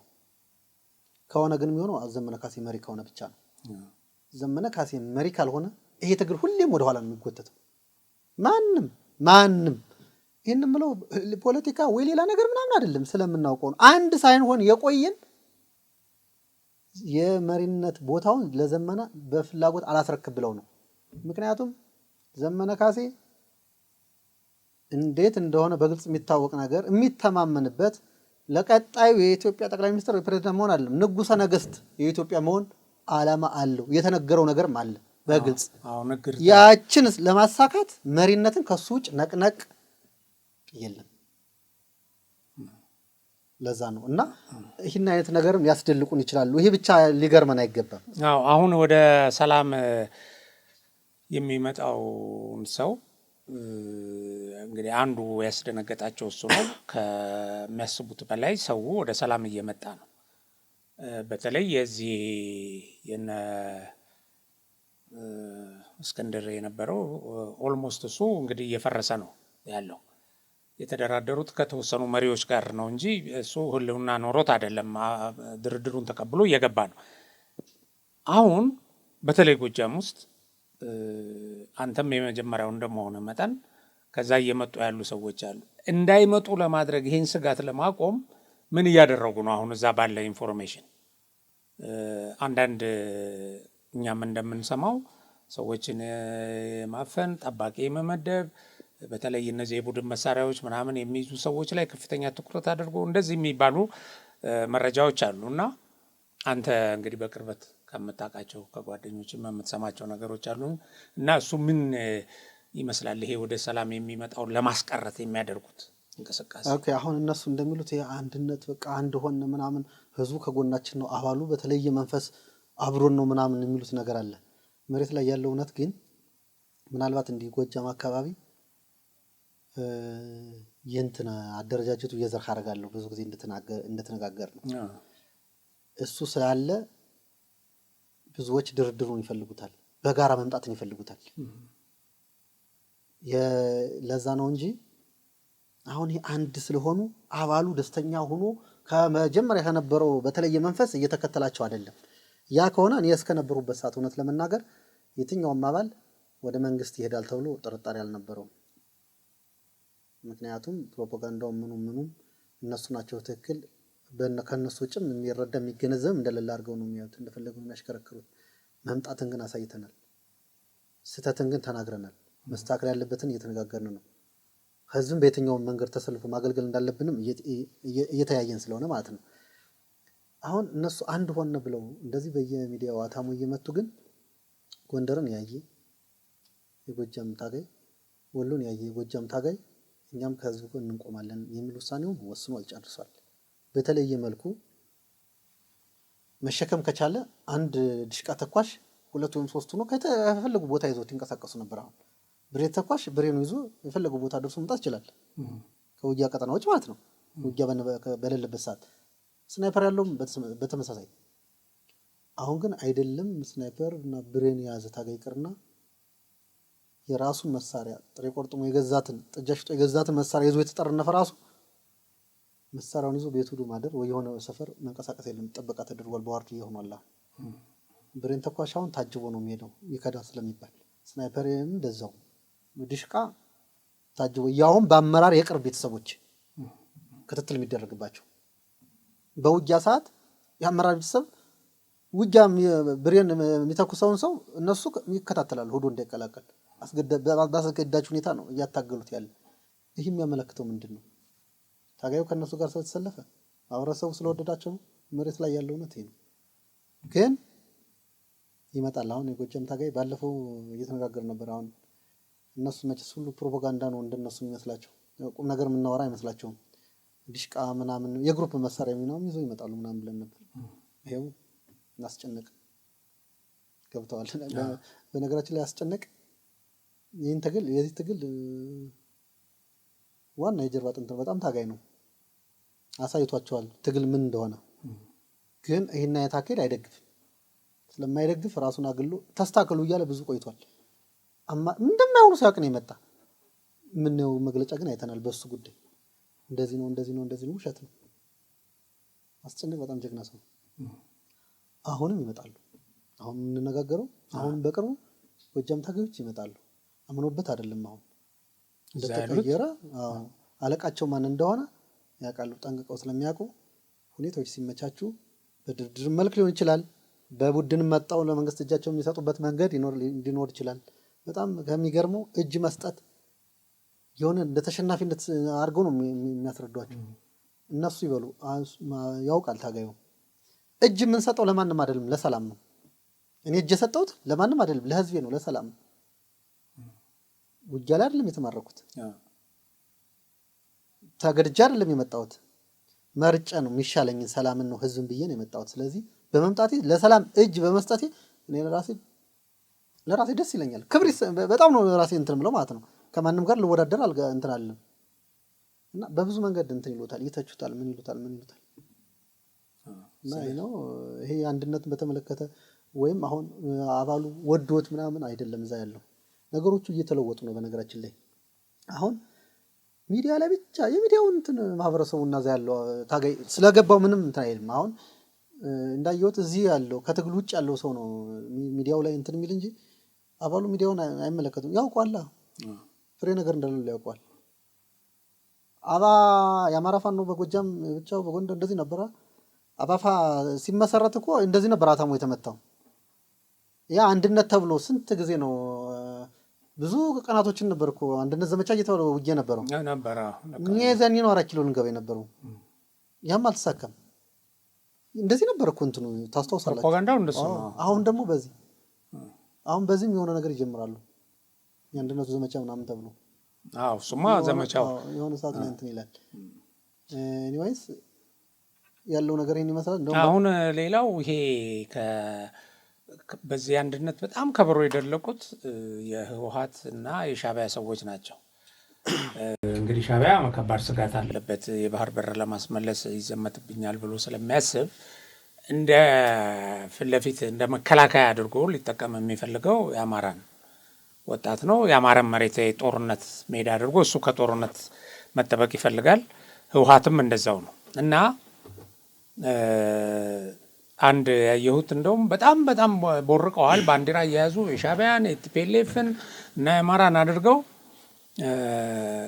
ከሆነ ግን የሚሆነው ዘመነ ካሴ መሪ ከሆነ ብቻ ነው። ዘመነ ካሴ መሪ ካልሆነ ይሄ ትግል ሁሌም ወደ ኋላ ነው የሚጎተተው። ማንም ይሄንን ብለው ፖለቲካ ወይ ሌላ ነገር ምናምን አይደለም፣ ስለምናውቀው ነው። አንድ ሳይሆን የቆየን የመሪነት ቦታውን ለዘመነ በፍላጎት አላስረክብ ብለው ነው። ምክንያቱም ዘመነ ካሴ እንዴት እንደሆነ በግልጽ የሚታወቅ ነገር የሚተማመንበት ለቀጣዩ የኢትዮጵያ ጠቅላይ ሚኒስትር ፕሬዝዳንት መሆን አይደለም፣ ንጉሠ ነገሥት የኢትዮጵያ መሆን ዓላማ አለው። የተነገረው ነገርም አለ በግልጽ። ያችን ለማሳካት መሪነትን ከሱ ውጭ ነቅነቅ የለም። ለዛ ነው እና ይህን አይነት ነገርም ያስደልቁን ይችላሉ። ይሄ ብቻ ሊገርመን አይገባም። አሁን ወደ ሰላም የሚመጣው ሰው እንግዲህ አንዱ ያስደነገጣቸው እሱ ነው። ከሚያስቡት በላይ ሰው ወደ ሰላም እየመጣ ነው። በተለይ የዚህ የነ እስክንድር የነበረው ኦልሞስት እሱ እንግዲህ እየፈረሰ ነው ያለው። የተደራደሩት ከተወሰኑ መሪዎች ጋር ነው እንጂ እሱ ህልውና ኖሮት አይደለም። ድርድሩን ተቀብሎ እየገባ ነው። አሁን በተለይ ጎጃም ውስጥ አንተም የመጀመሪያው እንደመሆነ መጠን ከዛ እየመጡ ያሉ ሰዎች አሉ። እንዳይመጡ ለማድረግ ይህን ስጋት ለማቆም ምን እያደረጉ ነው? አሁን እዛ ባለ ኢንፎርሜሽን አንዳንድ እኛም እንደምንሰማው ሰዎችን ማፈን፣ ጠባቂ መመደብ፣ በተለይ እነዚህ የቡድን መሳሪያዎች ምናምን የሚይዙ ሰዎች ላይ ከፍተኛ ትኩረት አድርጎ እንደዚህ የሚባሉ መረጃዎች አሉ። እና አንተ እንግዲህ በቅርበት ከምታውቃቸው ከጓደኞችም የምትሰማቸው ነገሮች አሉ እና እሱ ምን ይመስላል? ይሄ ወደ ሰላም የሚመጣውን ለማስቀረት የሚያደርጉት እንቅስቃሴ። ኦኬ አሁን እነሱ እንደሚሉት አንድነት በቃ አንድ ሆነ ምናምን ህዝቡ ከጎናችን ነው፣ አባሉ በተለየ መንፈስ አብሮን ነው ምናምን የሚሉት ነገር አለ። መሬት ላይ ያለው እውነት ግን ምናልባት እንዲህ ጎጃም አካባቢ የእንትን አደረጃጀቱ የዘር ሐረግ አለው። ብዙ ጊዜ እንደተነጋገር ነው እሱ ስላለ ብዙዎች ድርድሩን ይፈልጉታል፣ በጋራ መምጣትን ይፈልጉታል። ለዛ ነው እንጂ አሁን ይሄ አንድ ስለሆኑ አባሉ ደስተኛ ሆኖ ከመጀመሪያ ከነበረው በተለየ መንፈስ እየተከተላቸው አይደለም። ያ ከሆነ እኔ እስከነበሩበት ሰዓት እውነት ለመናገር የትኛውም አባል ወደ መንግስት ይሄዳል ተብሎ ጥርጣሬ አልነበረውም። ምክንያቱም ፕሮፓጋንዳው ምኑም እነሱ ናቸው ትክክል። ከነሱ ውጭም የሚረዳ የሚገነዘብ እንደሌለ አድርገው ነው የሚያዩት፣ እንደፈለጉ የሚያሽከረክሩት። መምጣትን ግን አሳይተናል፣ ስህተትን ግን ተናግረናል፣ መስተካከል ያለበትን እየተነጋገርን ነው። ህዝብም በየትኛውም መንገድ ተሰልፎ ማገልገል እንዳለብንም እየተያየን ስለሆነ ማለት ነው። አሁን እነሱ አንድ ሆነ ብለው እንደዚህ በየሚዲያው አታሙ እየመቱ ግን ጎንደርን ያየ የጎጃም ታጋይ፣ ወሎን ያየ የጎጃም ታጋይ እኛም ከህዝቡ ጋር እንቆማለን የሚል ውሳኔውን ወስኖ አልጨርሷል። በተለየ መልኩ መሸከም ከቻለ አንድ ድሽቃ ተኳሽ 2 ወይም 3 ነው ከፈለጉ ቦታ ይዞት ይንቀሳቀሱ ነበር። አሁን ብሬን ተኳሽ ብሬኑ ይዞ የፈለጉ ቦታ ደርሶ መምጣት ይችላል፣ ከውጊያ ቀጠናዎች ማለት ነው። ውጊያ በሌለበት ሰዓት ስናይፐር ያለውም በተመሳሳይ። አሁን ግን አይደለም ስናይፐር እና ብሬን የያዘ ታጋይ ይቅርና የራሱን መሳሪያ ጥሬ ቆርጥሞ የገዛትን ጥጃ ሽጦ የገዛትን መሳሪያ ይዞ የተጠረነፈ ራሱ መሳሪያውን ይዞ ቤቱ ማደር ወይ የሆነ ሰፈር መንቀሳቀስ የለም፣ ጥበቃ ተደርጓል። በዋርድ ይሆናል። ብሬን ተኳሽ አሁን ታጅቦ ነው የሚሄደው ይከዳ ስለሚባል፣ ስናይፐርም እንደዛው ድሽቃ ታጅቦ ያውም በአመራር የቅርብ ቤተሰቦች ክትትል የሚደረግባቸው። በውጊያ ሰዓት የአመራር ቤተሰብ ውጊያ ብሬን የሚተኩሰውን ሰው እነሱ ይከታተላሉ፣ ሆዶ እንዳይቀላቀል በአስገዳጅ ሁኔታ ነው እያታገሉት ያለ። ይህ የሚያመለክተው ምንድን ነው? ታጋዩ ከእነሱ ጋር ስለተሰለፈ ማህበረሰቡ ስለወደዳቸው መሬት ላይ ያለው እውነት ይሄ ነው። ግን ይመጣል። አሁን የጎጃም ታጋይ ባለፈው እየተነጋገር ነበር። አሁን እነሱ መቼስ ሁሉ ፕሮፓጋንዳ ነው እንደነሱ የሚመስላቸው፣ ቁም ነገር የምናወራ አይመስላቸውም። ዲሽቃ ምናምን የግሩፕ መሳሪያ ምናምን ይዘው ይመጣሉ ምናምን ብለን ነበር። ይሄው እናስጨነቅ ገብተዋል። በነገራችን ላይ ያስጨነቅ ይህን ትግል የዚህ ትግል ዋና የጀርባ አጥንት በጣም ታጋይ ነው። አሳይቷቸዋል ትግል ምን እንደሆነ። ግን ይሄን አይነት አካሄድ አይደግፍም። ስለማይደግፍ ራሱን አግሎ ተስተካከሉ እያለ ብዙ ቆይቷል። እንደማይሆኑ ሲያውቅ ነው የመጣ። ምነው መግለጫ ግን አይተናል በሱ ጉዳይ። እንደዚህ ነው እንደዚህ ነው እንደዚህ ነው፣ ውሸት ነው። አስጨነቅ በጣም ጀግና ሰው። አሁንም ይመጣሉ። አሁን የምንነጋገረው አሁን በቅርቡ ጎጃም ታጋዮች ይመጣሉ። አምኖበት አይደለም አሁን እንደተቀየረ አለቃቸው ማን እንደሆነ ያውቃሉ። ጠንቅቀው ስለሚያውቁ ሁኔታዎች ሲመቻቹ በድርድር መልክ ሊሆን ይችላል፣ በቡድን መጣው ለመንግስት እጃቸው የሚሰጡበት መንገድ ሊኖር ይችላል። በጣም ከሚገርመው እጅ መስጠት የሆነ እንደ ተሸናፊነት አድርገው ነው የሚያስረዷቸው። እነሱ ይበሉ ያውቃል ታጋዩ። እጅ የምንሰጠው ለማንም አይደለም፣ ለሰላም ነው። እኔ እጅ የሰጠሁት ለማንም አይደለም፣ ለህዝቤ ነው፣ ለሰላም ነው። ውጊያ ላይ አይደለም የተማረኩት፣ ተገድጄ አይደለም የመጣሁት። መርጬ ነው የሚሻለኝን ሰላምን ነው ህዝብን ብዬ ነው የመጣሁት። ስለዚህ በመምጣቴ ለሰላም እጅ በመስጠቴ እኔ ለራሴ ደስ ይለኛል። ክብር በጣም ነው ራሴ እንትን ብለው ማለት ነው። ከማንም ጋር ልወዳደር እንትን አለም እና በብዙ መንገድ እንትን ይሉታል፣ ይተቹታል፣ ምን ይሉታል እና ይሄ አንድነትን በተመለከተ ወይም አሁን አባሉ ወዶት ምናምን አይደለም። እዛ ያለው ነገሮቹ እየተለወጡ ነው። በነገራችን ላይ አሁን ሚዲያ ላይ ብቻ የሚዲያውን እንትን ማህበረሰቡና እዛ ያለው ታጋይ ስለገባው ምንም እንትን አይልም። አሁን እንዳየሁት እዚህ ያለው ከትግል ውጭ ያለው ሰው ነው ሚዲያው ላይ እንትን የሚል እንጂ አባሉ ሚዲያውን አይመለከቱም። ያውቋል፣ ፍሬ ነገር እንደሌለ ያውቋል። የአማራ ፋኖ በጎጃም ብቻው በጎንደር እንደዚህ ነበረ። አባፋ ሲመሰረት እኮ እንደዚህ ነበር አታሞ የተመታው። ያ አንድነት ተብሎ ስንት ጊዜ ነው ብዙ ቀናቶችን ነበር እኮ አንድነት ዘመቻ እየተባለ ውጊያ ነበረው ነበር። እኛ የዛኔ ነው 4 ኪሎ ልንገባ የነበረው። ያም አልተሳካም። እንደዚህ ነበር እኮ እንትኑ ታስታውሳላችሁ። ፕሮፓጋንዳው እንደሱ ነው። አሁን በዚህም የሆነ ነገር ይጀምራሉ። የአንድነቱ ዘመቻ ምናምን ተብሎ እሱማ ዘመቻው የሆነ ሰዓት ላይ እንትን ይላል። ኤኒዌይስ ያለው ነገር ይሄን ይመስላል። አሁን ሌላው ይሄ በዚህ አንድነት በጣም ከበሮ የደለቁት የህወሓት እና የሻዕቢያ ሰዎች ናቸው። እንግዲህ ሻዕቢያ ከባድ ስጋት አለበት፣ የባህር በር ለማስመለስ ይዘመትብኛል ብሎ ስለሚያስብ እንደ ፊት ለፊት እንደ መከላከያ አድርጎ ሊጠቀም የሚፈልገው የአማራን ወጣት ነው። የአማራን መሬት ጦርነት ሜዳ አድርጎ እሱ ከጦርነት መጠበቅ ይፈልጋል። ህወሓትም እንደዛው ነው እና አንድ ያየሁት እንደውም በጣም ቦርቀዋል። ባንዲራ እየያዙ የሻዕቢያን የቲፒኤልኤፍን እና የአማራን አድርገው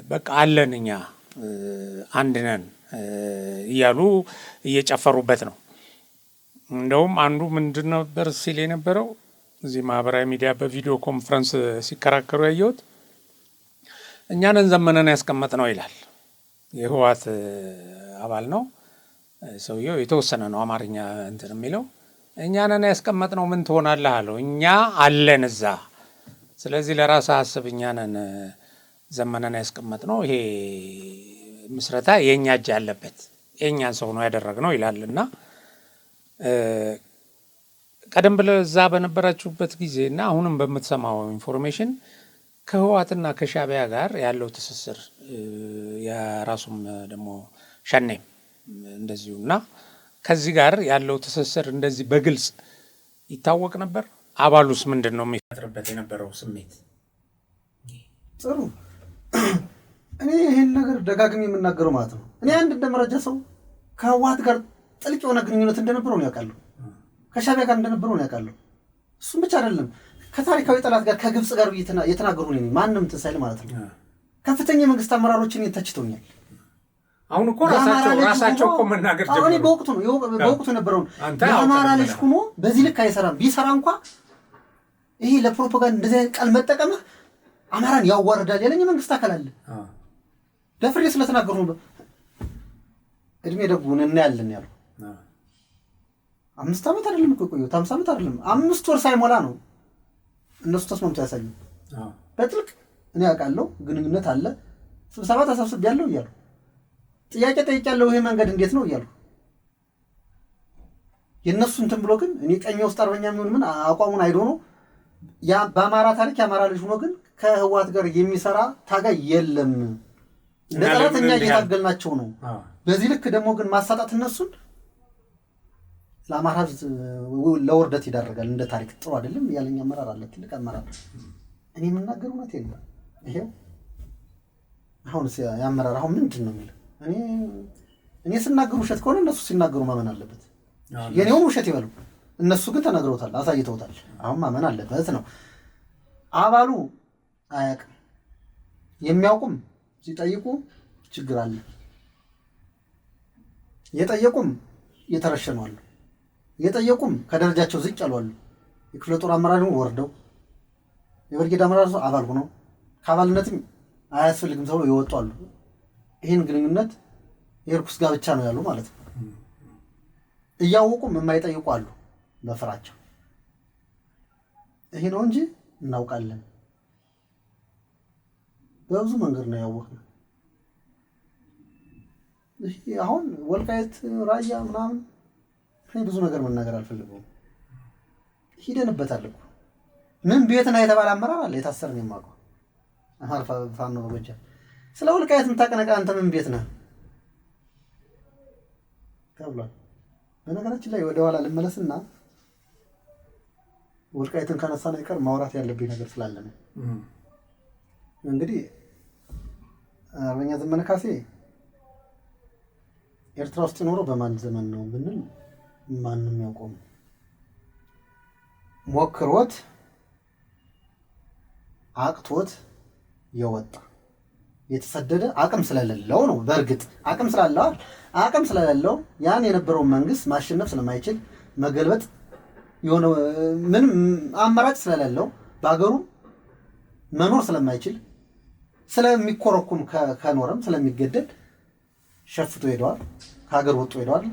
በቃ አለን እኛ አንድ ነን እያሉ እየጨፈሩበት ነው። እንደውም አንዱ ምንድን ነበር ሲል የነበረው እዚህ ማህበራዊ ሚዲያ በቪዲዮ ኮንፈረንስ ሲከራከሩ ያየሁት እኛንን ዘመነን ያስቀመጥ ነው ይላል። የህወሓት አባል ነው ሰውየው፣ የተወሰነ ነው አማርኛ እንትን የሚለው። እኛንን ያስቀመጥ ነው ምን ትሆናለህ አለው። እኛ አለን እዛ፣ ስለዚህ ለራስህ አስብ፣ እኛንን ዘመነን ያስቀመጥ ነው፣ ይሄ ምስረታ የእኛ እጅ ያለበት የእኛን ሰው ነው ያደረግነው ይላል። እና ቀደም ብለህ እዛ በነበራችሁበት ጊዜ እና አሁንም በምትሰማው ኢንፎርሜሽን ከህወሓትና ከሻዕቢያ ጋር ያለው ትስስር የራሱም ደግሞ ሸኔም እንደዚሁ እና ከዚህ ጋር ያለው ትስስር እንደዚህ በግልጽ ይታወቅ ነበር? አባሉስ ምንድን ነው የሚፈጥርበት የነበረው ስሜት? ጥሩ እኔ ይህን ነገር ደጋግሜ የምናገረው ማለት ነው። እኔ አንድ እንደ መረጃ ሰው ከህወሓት ጋር ጥልቅ የሆነ ግንኙነት እንደነበረው ነው ያውቃለሁ። ከሻዕቢያ ጋር እንደነበረው ነው ያውቃለሁ። እሱም ብቻ አይደለም ከታሪካዊ ጠላት ጋር ከግብፅ ጋር የተናገሩ ነኝ ማንም ትንሳኤል ማለት ነው። ከፍተኛ የመንግስት አመራሮችን ተችተውኛል። አሁን እኮ ራሳቸው እኮ መናገር ጀመሩ። አሁን በወቅቱ የነበረውን የአማራ ልጅ ሆኖ በዚህ ልክ አይሰራም። ቢሰራ እንኳ ይሄ ለፕሮፓጋንዳ እንደዚህ አይነት ቃል መጠቀምህ አማራን ያዋርዳል ያለኝ የመንግስት አካል አለ። ለፍሬ ስለተናገሩ ነው እድሜ ደጉን እናያለን ያሉ 5 ዓመት አይደለም እኮ ቆየው 50 ዓመት አይደለም 5 ወር ሳይሞላ ነው እነሱ ተስማምተው ያሳዩ። በጥልቅ እኔ አውቃለሁ ግንኙነት አለ። ስብሰባ ተሰብስቤያለሁ እያሉ ጥያቄ ጠይቄያለሁ። ይሄ መንገድ እንዴት ነው እያሉ የነሱ እንትን ብሎ ግን እኔ ቀኝ ውስጥ አርበኛ የሚሆን ምን አቋሙን አይዶ ነው ያ በአማራ ታሪክ የአማራ ልጅ ሆኖ ግን ከህወሓት ጋር የሚሰራ ታጋይ የለም። እንደ ጠላተኛ እየታገልናቸው ነው። በዚህ ልክ ደግሞ ግን ማሳጣት እነሱን ለአማራ ለውርደት ይዳረጋል። እንደ ታሪክ ጥሩ አይደለም ያለኝ አመራር አለ፣ ትልቅ አመራር። እኔ የምናገር እውነት የለም። ይሄው አሁን ያመራር አሁን ምንድን ነው የሚለው እኔ ስናገር ውሸት ከሆነ እነሱ ሲናገሩ ማመን አለበት። የኔውን ውሸት ይበሉ፣ እነሱ ግን ተናግረውታል፣ አሳይተውታል። አሁን ማመን አለበት ነው። አባሉ አያውቅም። የሚያውቁም ሲጠይቁ ችግር አለ። የጠየቁም የተረሸኑ አሉ። የጠየቁም ከደረጃቸው ዝቅ ያሉ አሉ። የክፍለ ጦር አመራር ወርደው የብርጌድ አመራር አባል ሆነው ከአባልነትም አያስፈልግም ተብሎ ይወጡ አሉ። ይህን ግንኙነት የርኩስ ጋብቻ ነው ያሉ ማለት ነው። እያወቁም የማይጠይቁ አሉ በፍራቸው። ይሄ ነው እንጂ እናውቃለን። በብዙ መንገድ ነው ያወቅነው። አሁን ወልቃይት ራያ ምናምን ብዙ ነገር መናገር አልፈልግም። ሂደንበታል እኮ ምን ቤት ነው የተባለ አመራር አለ የታሰረን የማውቀው አማራ ፋኖ በጎጃም። ስለ ወልቃይት የምታቀነቃ አንተ ምን ቤት ነህ ተብሏል። በነገራችን ላይ ወደ ኋላ ልመለስና ወልቃይትን ካነሳን አይቀር ማውራት ያለብኝ ነገር ስላለ ነው። እንግዲህ አርበኛ ዘመነ ካሴ ኤርትራ ውስጥ የኖረው በማን ዘመን ነው ብንል ማንም ያውቀው ሞክሮት አቅቶት የወጣ የተሰደደ አቅም ስለሌለው ነው። በእርግጥ አቅም ስለሌለው ያን የነበረውን መንግስት ማሸነፍ ስለማይችል መገልበጥ የሆነ ምንም አማራጭ ስለሌለው በአገሩ መኖር ስለማይችል ስለሚኮረኩም ከኖረም ስለሚገደድ ሸፍቶ ሄደዋል። ከሀገር ወጥቶ ሄደዋል።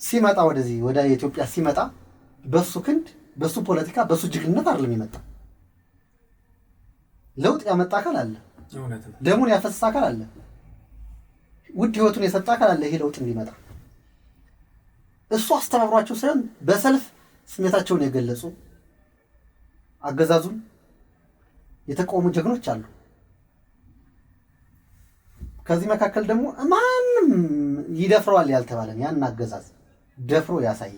ሲመጣ ወደዚህ ወደ ኢትዮጵያ ሲመጣ በሱ ክንድ በሱ ፖለቲካ በሱ ጅግንነት አይደለም የመጣ። ለውጥ ያመጣ አካል አለ። ደሙን ያፈሰሰ አካል አለ። ውድ ህይወቱን የሰጠ አካል አለ። ይሄ ለውጥ እንዲመጣ እሱ አስተባብሯቸው ሳይሆን በሰልፍ ስሜታቸውን የገለጹ አገዛዙን የተቃወሙ ጀግኖች አሉ። ከዚህ መካከል ደግሞ ማንም ይደፍረዋል ያልተባለን ያን አገዛዝ ደፍሮ ያሳየ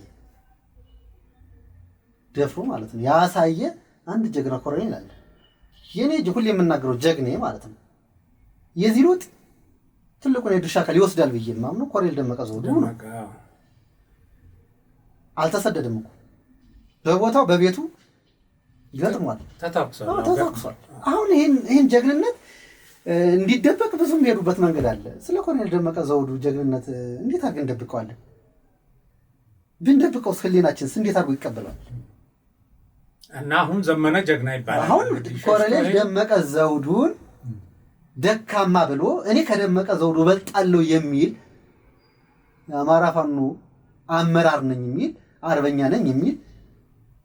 ደፍሮ ማለት ነው ያሳየ አንድ ጀግና ኮሎኔል አለ። የኔ ሁሌ የምናገረው ጀግኔ ማለት ነው። የዚህ ለውጥ ትልቁን የድርሻ አካል ይወስዳል ብዬ የማምነው ኮሎኔል ደመቀ ዘውዱ ነው። አልተሰደደም እኮ በቦታው በቤቱ ይገጥሟል፣ ተታክሷል። አሁን ይሄን ጀግንነት እንዲደበቅ ብዙ የሚሄዱበት መንገድ አለ። ስለ ኮሎኔል ደመቀ ዘውዱ ጀግንነት እንዴት አድርገን እንደብቀዋለን? ብንደብቀውስ ህሊናችንስ እንዴት አድርጎ ይቀበላል? እና አሁን ዘመነ ጀግና ይባላል። አሁን ኮሎኔል ደመቀ ዘውዱን ደካማ ብሎ እኔ ከደመቀ ዘውዱ በልጣለሁ የሚል የአማራ ፋኖ አመራር ነኝ የሚል አርበኛ ነኝ የሚል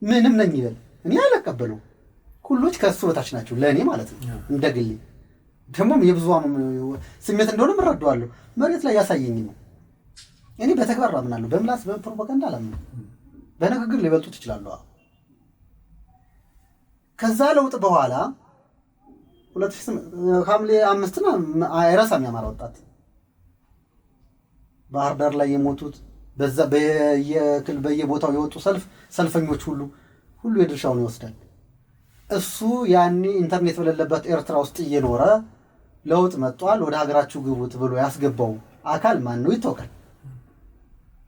ምንም ነኝ ይበል እኔ አልቀበለው። ሁሎች ከሱ በታች ናቸው ለእኔ ማለት ነው። እንደግሌ ደግሞ የብዙሃኑ ስሜት እንደሆነ እረዳዋለሁ። መሬት ላይ ያሳየኝ ነው። እኔ በተግባር አምናለሁ፣ በምላስ በፕሮፓጋንዳ አላምንም። በንግግር ሊበልጡት ይችላሉ። ከዛ ለውጥ በኋላ 2008 ሐምሌ 5 አይረሳም የአማራ ወጣት ባህር ዳር ላይ የሞቱት በዛ በየቦታው የወጡ ሰልፈኞች ሁሉ የድርሻውን ይወስዳል። እሱ ያኔ ኢንተርኔት በሌለበት ኤርትራ ውስጥ እየኖረ ለውጥ መጥቷል ወደ ሀገራችሁ ግቡት ብሎ ያስገባው አካል ማን ነው ይታወቃል።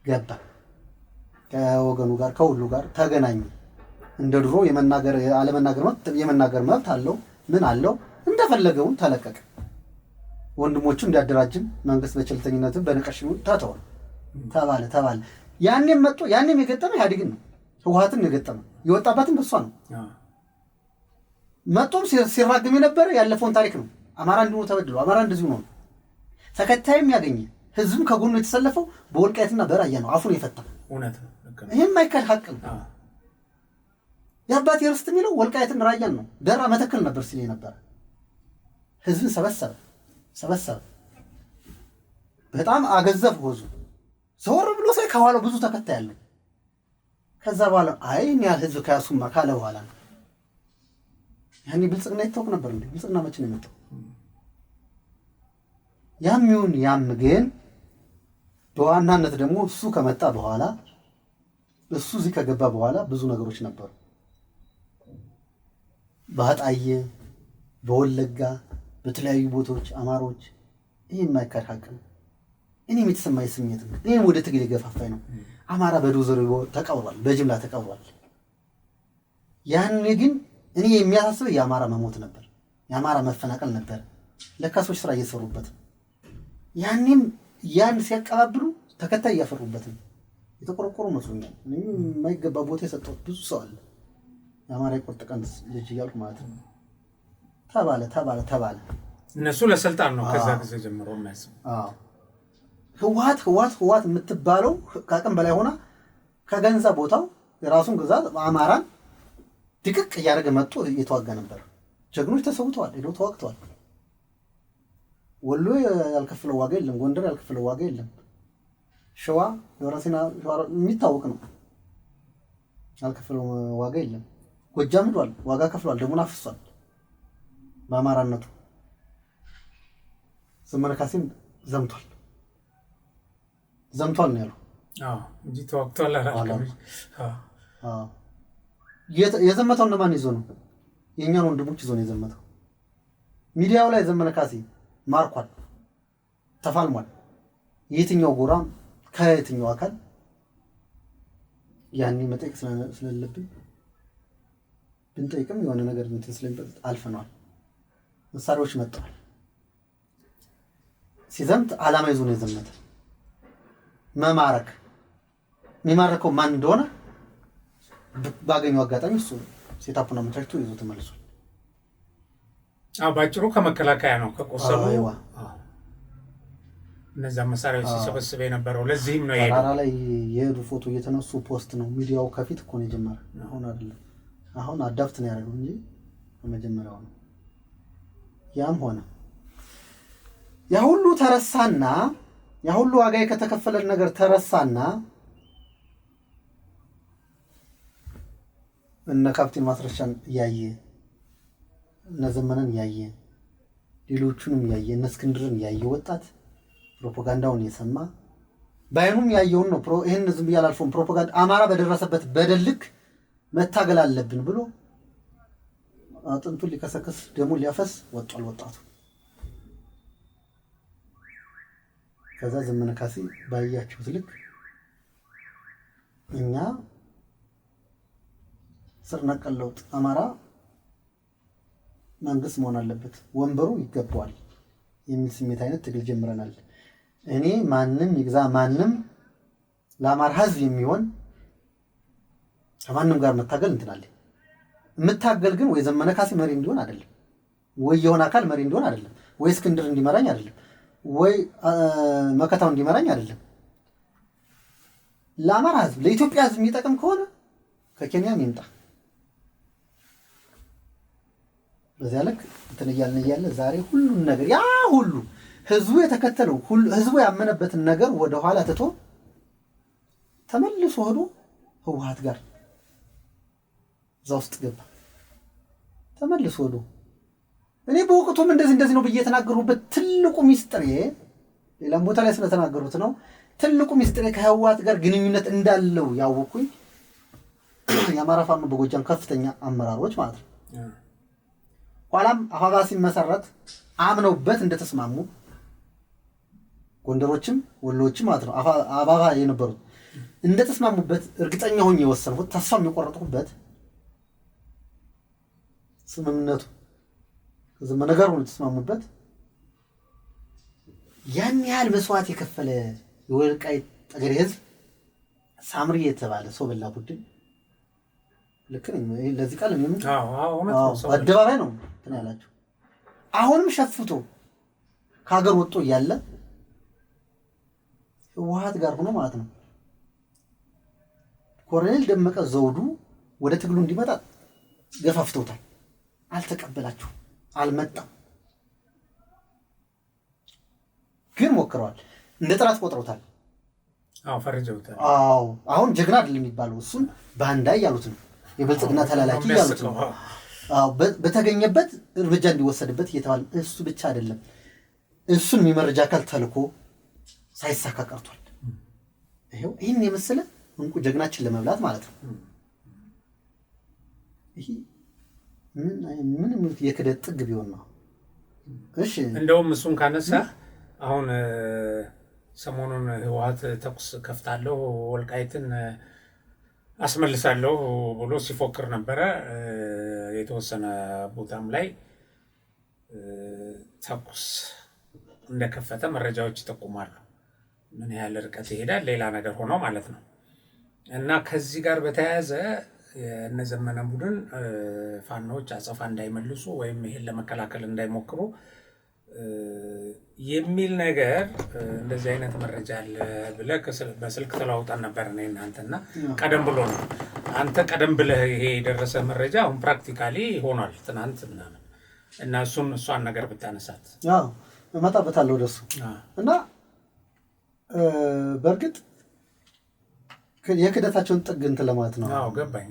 ገባ ከወገኑ ጋር ከሁሉ ጋር ተገናኙ። እንደ ድሮ የመናገር መብት አለው። ምን አለው እንደፈለገውን ተለቀቀ። ወንድሞቹ እንዲያደራጅም መንግስት በቸልተኝነትም በንቀሽኑ ተባለ። ያኔም የገጠመ ኢህአዴግን ነው። ህወሓትን የገጠመ የወጣበትም በሷ ነው። መጥቶም ሲራግም የነበረ ያለፈውን ታሪክ ነው። አማራ እንዲሁ ተበድሎ አማራ እንደዚሁ ነው። ተከታይም ያገኘ ህዝብም ከጎኑ የተሰለፈው በወልቃይትና በራያ ነው። አፉን የፈታ እውነት ነው። ይሄም ማይከል ሀቅ ነው። የአባቴ ርስት የሚለው ወልቃይትን ራያን ነው። ደራ መተከል ነበር ሲል ነበር። ህዝብን ሰበሰበ። በጣም አገዘፍ ወዙ ዘወር ብሎ ሳይ ከኋላው ብዙ ተከታይ ያለው። ከዛ በኋላ እኔ ያህል ህዝብ ከያሱማ ካለ በኋላ ነው ያኔ ብልጽግና ይታወቅ ነበር እንዴ? ብልጽግና መቼ ነው የመጣው? ያም ግን በዋናነት ደግሞ እሱ ከመጣ በኋላ እሱ እዚህ ከገባ በኋላ ብዙ ነገሮች ነበሩ። በአጣዬ በወለጋ በተለያዩ ቦታዎች አማሮች ይሄን የማይካድ ሀቅ ነው። እኔም የተሰማኝ ስሜት ነው። እኔም ወደ ትግል የገፋፋኝ ነው። አማራ በዶዘር ተቀብሯል፣ በጅምላ ተቀብሯል። ያኔ ግን እኔ የሚያሳስበው የአማራ መሞት ነበር፣ የአማራ መፈናቀል ነበር። ለካሶች ስራ እየሰሩበት ያኔም ያን ሲያቀባብሉ ተከታይ እያፈሩበት ነው። የተቆረቆሩ መስሎኛል። የማይገባ ቦታ የሰጠሁት ብዙ ሰው አለ። የአማራ የቁርጥ ቀን ልጅ እያልኩ ማለት ነው። ተባለ እነሱ ለስልጣን ነው ከዛ ጊዜ ጀምሮ የሚያስቡ። ህወሓት የምትባለው ከአቅም በላይ ሆና ከገንዘብ ቦታው የራሱን ግዛት አማራን ድቅቅ እያደረገ መጥቶ እየተዋጋ ነበር። ጀግኖች ተሰውተዋል፣ ሄደው ተዋግተዋል። ወሎ ያልከፈለው ዋጋ የለም፣ ጎንደር ያልከፈለው ዋጋ የለም። ሸዋ የወራሲና የሚታወቅ ነው፣ ያልከፈለው ዋጋ የለም። ጎጃም ሄዷል፣ ዋጋ ከፍሏል፣ ደሙን አፍሷል በአማራነቱ። ዘመነ ካሴም ዘምቷል ነው ያለው እንጂ ተዋግቷል አላለም። የዘመተው እንደማን ይዞ ነው? የእኛን ወንድሞች ይዞ ነው የዘመተው። ሚዲያው ላይ ዘመነ ካሴ ማርኳል፣ ተፋልሟል። የትኛው ጎራ ከየትኛው አካል ያኔ መጠየቅ ስለሌለብን ብንጠይቅም የሆነ ነገር እንትን ስለሚበልጥ አልፈነዋል። መሳሪያዎች መጥተዋል። ሲዘምት ዓላማ ይዞ ነው የዘመተ። የሚማረከው ማን እንደሆነ ባገኘው አጋጣሚ እሱ ሴታፑና መቻችቶ ይዞ ተመልሷል። ባጭሩ ከመከላከያ ነው ከቆሰሉ እነዛ መሳሪያዎች ሲሰበስበ የነበረው። ለዚህም ነው ተራራ ላይ የሄዱ ፎቶ እየተነሱ ፖስት ነው። ሚዲያው ከፊት እኮ ነው የጀመረ፣ አሁን አይደለም። አሁን አዳፕት ነው ያደረገው እንጂ በመጀመሪያው ነው። ያም ሆነ ያ ሁሉ ተረሳና ያ ሁሉ ዋጋ ከተከፈለን ነገር ተረሳና እነ ካፕቴን ማስረሻን ያየ እነ ዘመነን ያየ ሌሎቹንም ያየ እነ እስክንድርን ያየ ወጣት ፕሮፓጋንዳውን የሰማ ባይኑም ያየውን ነው። ይሄን ዝም ብዬ አላልፈውም። ፕሮፓጋንዳ አማራ በደረሰበት በደልክ መታገል አለብን ብሎ አጥንቱን ሊከሰክስ ደሙን ሊያፈስ ወጣል ወጣቱ። ከዛ ዘመነ ካሴ ባያችሁት ልክ እኛ ስር ነቀል ለውጥ አማራ መንግስት መሆን አለበት፣ ወንበሩ ይገባዋል የሚል ስሜት አይነት ትግል ጀምረናል። እኔ ማንም ይግዛ ማንም ለአማራ ህዝብ የሚሆን ከማንም ጋር መታገል እንትናለ የምታገል ግን ወይ ዘመነ ካሴ መሪ እንዲሆን አይደለም፣ ወይ የሆነ አካል መሪ እንዲሆን አይደለም፣ ወይ እስክንድር እንዲመራኝ አይደለም፣ ወይ መከታው እንዲመራኝ አይደለም። ለአማራ ህዝብ ለኢትዮጵያ ህዝብ የሚጠቅም ከሆነ ከኬንያም ይምጣ። በዚያ ልክ እንትን እያለ ዛሬ ሁሉን ነገር ያ ሁሉ ህዝቡ የተከተለው ህዝቡ ያመነበትን ነገር ወደ ኋላ ትቶ ተመልሶ ሄዶ ህወሓት ጋር እዛ ውስጥ ገባ። ተመልሶ ወዶ እኔ በወቅቱም እንደዚህ ነው ብዬ የተናገሩበት ትልቁ ሚስጥር ሌላም ቦታ ላይ ስለተናገሩት ነው። ትልቁ ሚስጥር ከህወሓት ጋር ግንኙነት እንዳለው ያወኩኝ የአማራ ፋኖ በጎጃም ከፍተኛ አመራሮች ማለት ነው። ኋላም አፋባ ሲመሰረት አምነውበት እንደተስማሙ ጎንደሮችም ወሎችም ማለት ነው አባባ የነበሩት እንደተስማሙበት እርግጠኛ ሆኜ የወሰንኩት ተስፋ የቆረጥኩበት ስምምነቱ ዘመነ ጋር ሆኖ ተስማሙበት ያን ያህል መስዋዕት የከፈለ የወልቃይት ጠገዴ ህዝብ ሳምሪ የተባለ ሰው በላ ቡድን ልክ ነኝ ለዚህ ቃል ምን አደባባይ ነው እንትን ያላችሁ አሁንም ሸፍቶ ከሀገር ወጥቶ እያለ ህወሓት ጋር ሆኖ ማለት ነው ኮሎኔል ደመቀ ዘውዱ ወደ ትግሉ እንዲመጣ ገፋፍተውታል። አልተቀበላችሁ አልመጣም። ግን ሞክረዋል። እንደ ጥራት ቆጥረውታል። ፈርጀውታል። አሁን ጀግና አይደለም የሚባለው እሱን ባንዳ ያሉት ነው የብልጽግና ተላላኪ ያሉት ነው። በተገኘበት እርምጃ እንዲወሰድበት እየተባለ እሱ ብቻ አይደለም እሱን የሚመረጃ አካል ተልኮ ሳይሳካ ቀርቷል። ይሄው ይሄን የመሰለ እንቁ ጀግናችን ለመብላት ማለት ነው። ይሄ ምን የክደት ጥግ ቢሆን ነው። እሺ እንደውም እሱን ካነሳ አሁን ሰሞኑን ህወሓት ተኩስ ከፍታለሁ ወልቃይትን አስመልሳለሁ ብሎ ሲፎክር ነበረ። የተወሰነ ቦታም ላይ ተኩስ እንደከፈተ መረጃዎች ይጠቁማሉ። ምን ያህል ርቀት ይሄዳል ሌላ ነገር ሆኖ ማለት ነው። እና ከዚህ ጋር በተያያዘ የነዘመነ ቡድን ፋኖች አጸፋ እንዳይመልሱ ወይም ይሄን ለመከላከል እንዳይሞክሩ የሚል ነገር እንደዚህ አይነት መረጃ አለ ብለህ በስልክ ተለዋውጠን ነበር እኔ እናንተና ቀደም ብሎ ነው። አንተ ቀደም ብለህ ይሄ የደረሰ መረጃ አሁን ፕራክቲካሊ ሆኗል ትናንት ምናምን እና እሷን ነገር ብታነሳት እመጣበታለሁ ወደሱ እና በእርግጥ የክደታቸውን ጥግ እንትን ለማለት ነው። ገባኝ።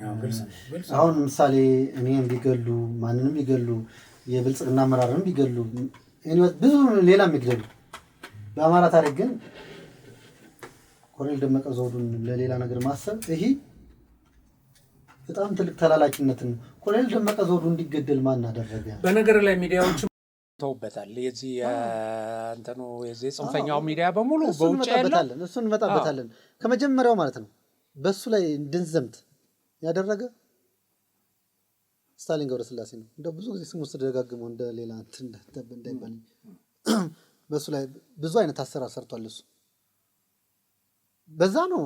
አሁን ምሳሌ እኔም ቢገሉ ማንንም ቢገሉ የብልጽግና አመራርንም ቢገሉ ብዙ ሌላም ይገሉ በአማራ ታሪክ ግን ኮሎኔል ደመቀ ዘውዱን ለሌላ ነገር ማሰብ ይሄ በጣም ትልቅ ተላላኪነትን ኮሎኔል ደመቀ ዘውዱ እንዲገደል ማን አደረገ? በነገር ላይ ሚዲያዎች ተውበታል። የዚህ እንትኑ የዚህ ጽንፈኛው ሚዲያ በሙሉ በውጭ ያለው እሱን እንመጣበታለን። ከመጀመሪያው ማለት ነው በሱ ላይ እንድንዘምት ያደረገ ስታሊን ገብረስላሴ ነው። እንደ ብዙ ጊዜ ስሙ ተደጋግሞ እንደ ሌላ እንትን እንዳይባል በሱ ላይ ብዙ አይነት አሰራር ሰርቷል። እሱ በዛ ነው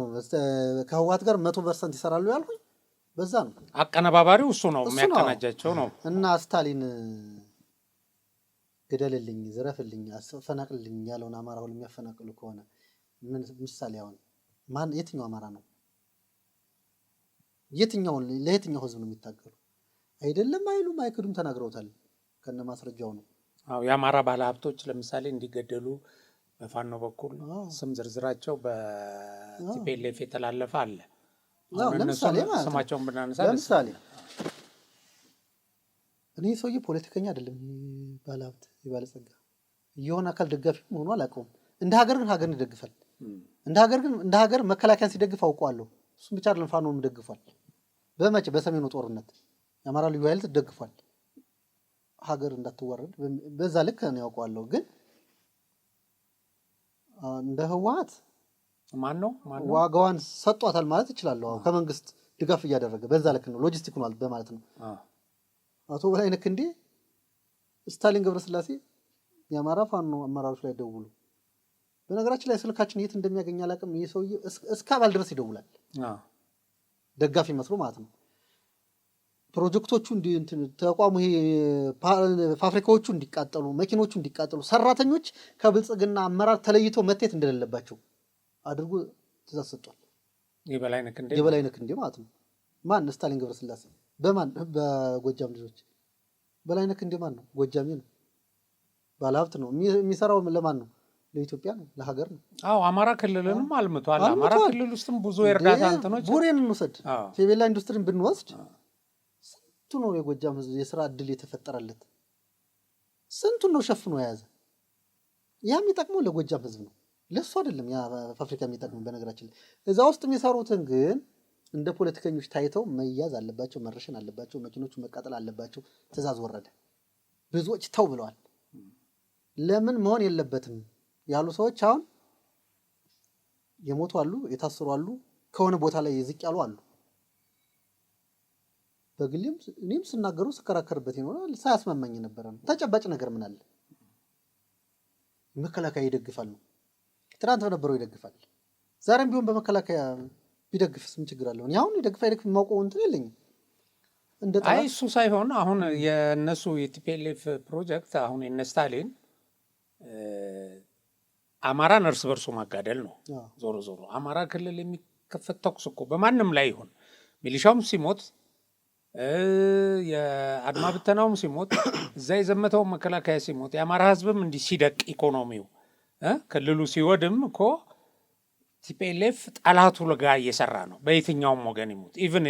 ከህወሓት ጋር 100% ይሰራሉ ያልኩኝ በዛ ነው። አቀነባባሪው እሱ ነው የሚያቀናጃቸው ነው። እና ስታሊን ገደልልኝ፣ ዘረፍልኝ፣ አፈናቅልልኝ ያለውን አማራ ሁሉ የሚያፈናቅሉ ከሆነ ምን ምሳሌ አሁን ማን የትኛው አማራ ነው? ለየትኛው ህዝብ ነው የሚታገሉ? አይደለም አይሉም አይክዱም ተናግረውታል ከነ ማስረጃው ነው። የአማራ ባለሀብቶች ለምሳሌ እንዲገደሉ በፋኖ በኩል ስም ዝርዝራቸው በቲፒኤልኤፍ የተላለፈ አለ። ለምሳሌ ስማቸውን ብናነሳ ለምሳሌ እኔ ሰውዬ ፖለቲከኛ አይደለም ባለሀብት የባለጸጋ የሆነ አካል ደጋፊ መሆኑ አላውቀውም። እንደ ሀገር ግን ሀገርን ይደግፋል። እንደ ሀገር መከላከያን ሲደግፍ አውቀዋለሁ። እሱም ብቻ አይደለም ፋኖም ደግፏል። በሰሜኑ ጦርነት የአማራ ልዩ ኃይል ተደግፏል። ሀገር እንዳትወረድ በዛ ልክ ነው ያውቀዋለሁ። ግን እንደ ህወሓት ማን ነው ዋጋዋን ሰጧታል ማለት ይችላል። ከመንግስት ድጋፍ እያደረገ በዛ ልክ ነው ሎጂስቲክ ሆኗል በማለት ነው። አቶ በላይነህ ክንዴ ስታሊን ገብረስላሴ የአማራ ፋኖ አመራሮች ላይ ደውሉ። በነገራችን ላይ ስልካችን የት እንደሚያገኝ አላውቅም። ይሄ ሰውዬ እስከ አባል ድረስ ይደውላል። ደጋፊ መስሎ ማለት ነው። ፕሮጀክቶቹ ተቋሙ ይሄ ፋብሪካዎቹ እንዲቃጠሉ፣ መኪኖቹ እንዲቃጠሉ፣ ሰራተኞች ከብልጽግና አመራር ተለይቶ መቴት እንደሌለባቸው አድርጎ ትእዛዝ ሰጥቷል። የበላይነህ ክንዴ ማለት ነው። ማን? ስታሊን ገብረስላሴ። በማን? በጎጃም ልጆች። በላይነህ ክንዴ ማን ነው? ጎጃሜ ነው። ባለሀብት ነው። የሚሰራው ለማን ነው? ለኢትዮጵያ ነው፣ ለሀገር ነው። አማራ ክልልንም አልምቷል። አማራ ክልል ውስጥም ብዙ የእርዳታ እንትኖች ቡሬን እንውሰድ፣ ፌቤላ ኢንዱስትሪን ብንወስድ ስንቱ ነው የጎጃም ህዝብ የስራ እድል የተፈጠረለት? ስንቱን ነው ሸፍኖ የያዘ? ያ የሚጠቅመው ለጎጃም ህዝብ ነው፣ ለሱ አይደለም። ያ ፋብሪካ የሚጠቅመው በነገራችን ላይ እዛ ውስጥ የሚሰሩትን ግን እንደ ፖለቲከኞች ታይተው መያዝ አለባቸው፣ መረሸን አለባቸው፣ መኪኖቹ መቃጠል አለባቸው። ትእዛዝ ወረደ። ብዙዎች ተው ብለዋል። ለምን መሆን የለበትም ያሉ ሰዎች አሁን የሞቱ አሉ፣ የታሰሩ አሉ፣ ከሆነ ቦታ ላይ ዝቅ ያሉ አሉ። በግሌም እኔም ስናገሩ ስከራከርበት ይኖራል። ሳያስማማኝ ነበር። ተጨባጭ ነገር ምን አለ? መከላከያ ይደግፋል ነው። ትናንት በነበረው ይደግፋል። ዛሬም ቢሆን በመከላከያ ቢደግፍስ ምን ችግር አለው? እኔ አሁን ይደግፍ አይደግፍ የማውቀው እንትን የለኝም። አይ እሱ ሳይሆን አሁን የነሱ የቲፒኤልኤፍ ፕሮጀክት አሁን የነ ስታሊን አማራን እርስ በርሱ ማጋደል ነው። ዞሮ ዞሮ አማራ ክልል የሚከፈት ተኩስ እኮ በማንም ላይ ይሁን ሚሊሻውም ሲሞት የአድማ ብተናውም ሲሞት እዛ የዘመተው መከላከያ ሲሞት የአማራ ህዝብም እንዲህ ሲደቅ ኢኮኖሚው ክልሉ ሲወድም እኮ ቲፒኤልኤፍ ጠላቱ ጋር እየሰራ ነው። በየትኛውም ወገን ይሙት ኢቭን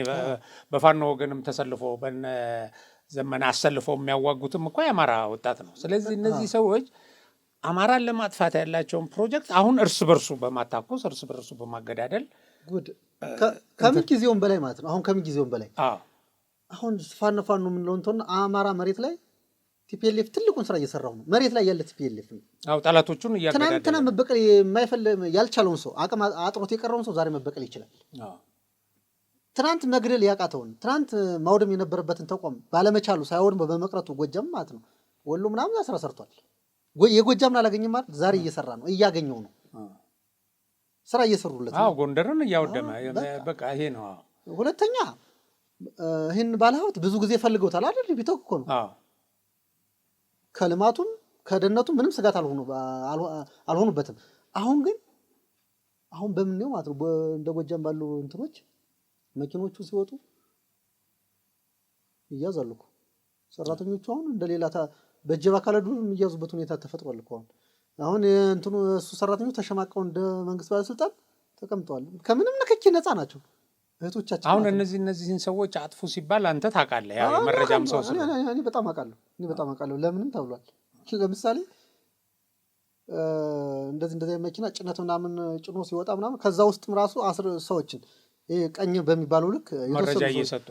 በፋኖ ወገንም ተሰልፎ በነ ዘመነ አሰልፎ የሚያዋጉትም እኮ የአማራ ወጣት ነው። ስለዚህ እነዚህ ሰዎች አማራን ለማጥፋት ያላቸውን ፕሮጀክት አሁን እርስ በርሱ በማታኮስ እርስ በርሱ በማገዳደል ጉድ ከምን ጊዜውም በላይ ማለት ነው። አሁን ከምን ጊዜውም በላይ አሁን ፋኖ የምንለው እንትን አማራ መሬት ላይ ቲፒኤልኤፍ ትልቁን ስራ እየሰራው ነው። መሬት ላይ ያለ ቲፒኤልኤፍ ነው። ጠላቶቹን እያገዳደለ ትናንትና መበቀል የማይፈልግ ያልቻለውን ሰው አቅም አጥሮት የቀረውን ሰው ዛሬ መበቀል ይችላል። ትናንት መግደል ያቃተውን ትናንት ማውደም የነበረበትን ተቋም ባለመቻሉ ሳይወድም በመቅረቱ ጎጃም ማለት ነው ወሎ ምናምን ስራ ሰርቷል። የጎጃምን አላገኘም ማለት ዛሬ እየሰራ ነው፣ እያገኘው ነው። ስራ እየሰሩለት ነው። ጎንደርን እያወደመ በቃ ይሄ ነው። ሁለተኛ ይህን ባለሀብት ብዙ ጊዜ ፈልገውታል አይደል? ቢተው እኮ ነው። ከልማቱም ከደህንነቱም ምንም ስጋት አልሆኑበትም። አሁን ግን አሁን በምንየው ማለት ነው እንደ ጎጃም ባሉ እንትኖች መኪኖቹ ሲወጡ ይያዛሉ እኮ ሰራተኞቹ። አሁን እንደሌላ በእጀባ ካለዱ የሚያዙበት ሁኔታ ተፈጥሯል እኮ። አሁን እንትኑ እሱ ሰራተኞች ተሸማቀው እንደ መንግስት ባለስልጣን ተቀምጠዋል። ከምንም ንክኪ ነፃ ናቸው እህቶቻችን። አሁን እነዚህን ሰዎች አጥፉ ሲባል አንተ ታውቃለህ፣ ያው የመረጃም ሰው እኔ በጣም አውቃለሁ። ለምንም ተብሏል። ለምሳሌ እንደዚህ መኪና ጭነት ምናምን ጭኖ ሲወጣ ምናምን ከዛ ውስጥም ራሱ 10 ሰዎችን ቀኝ በሚባለው ልክ መረጃ እየሰጡ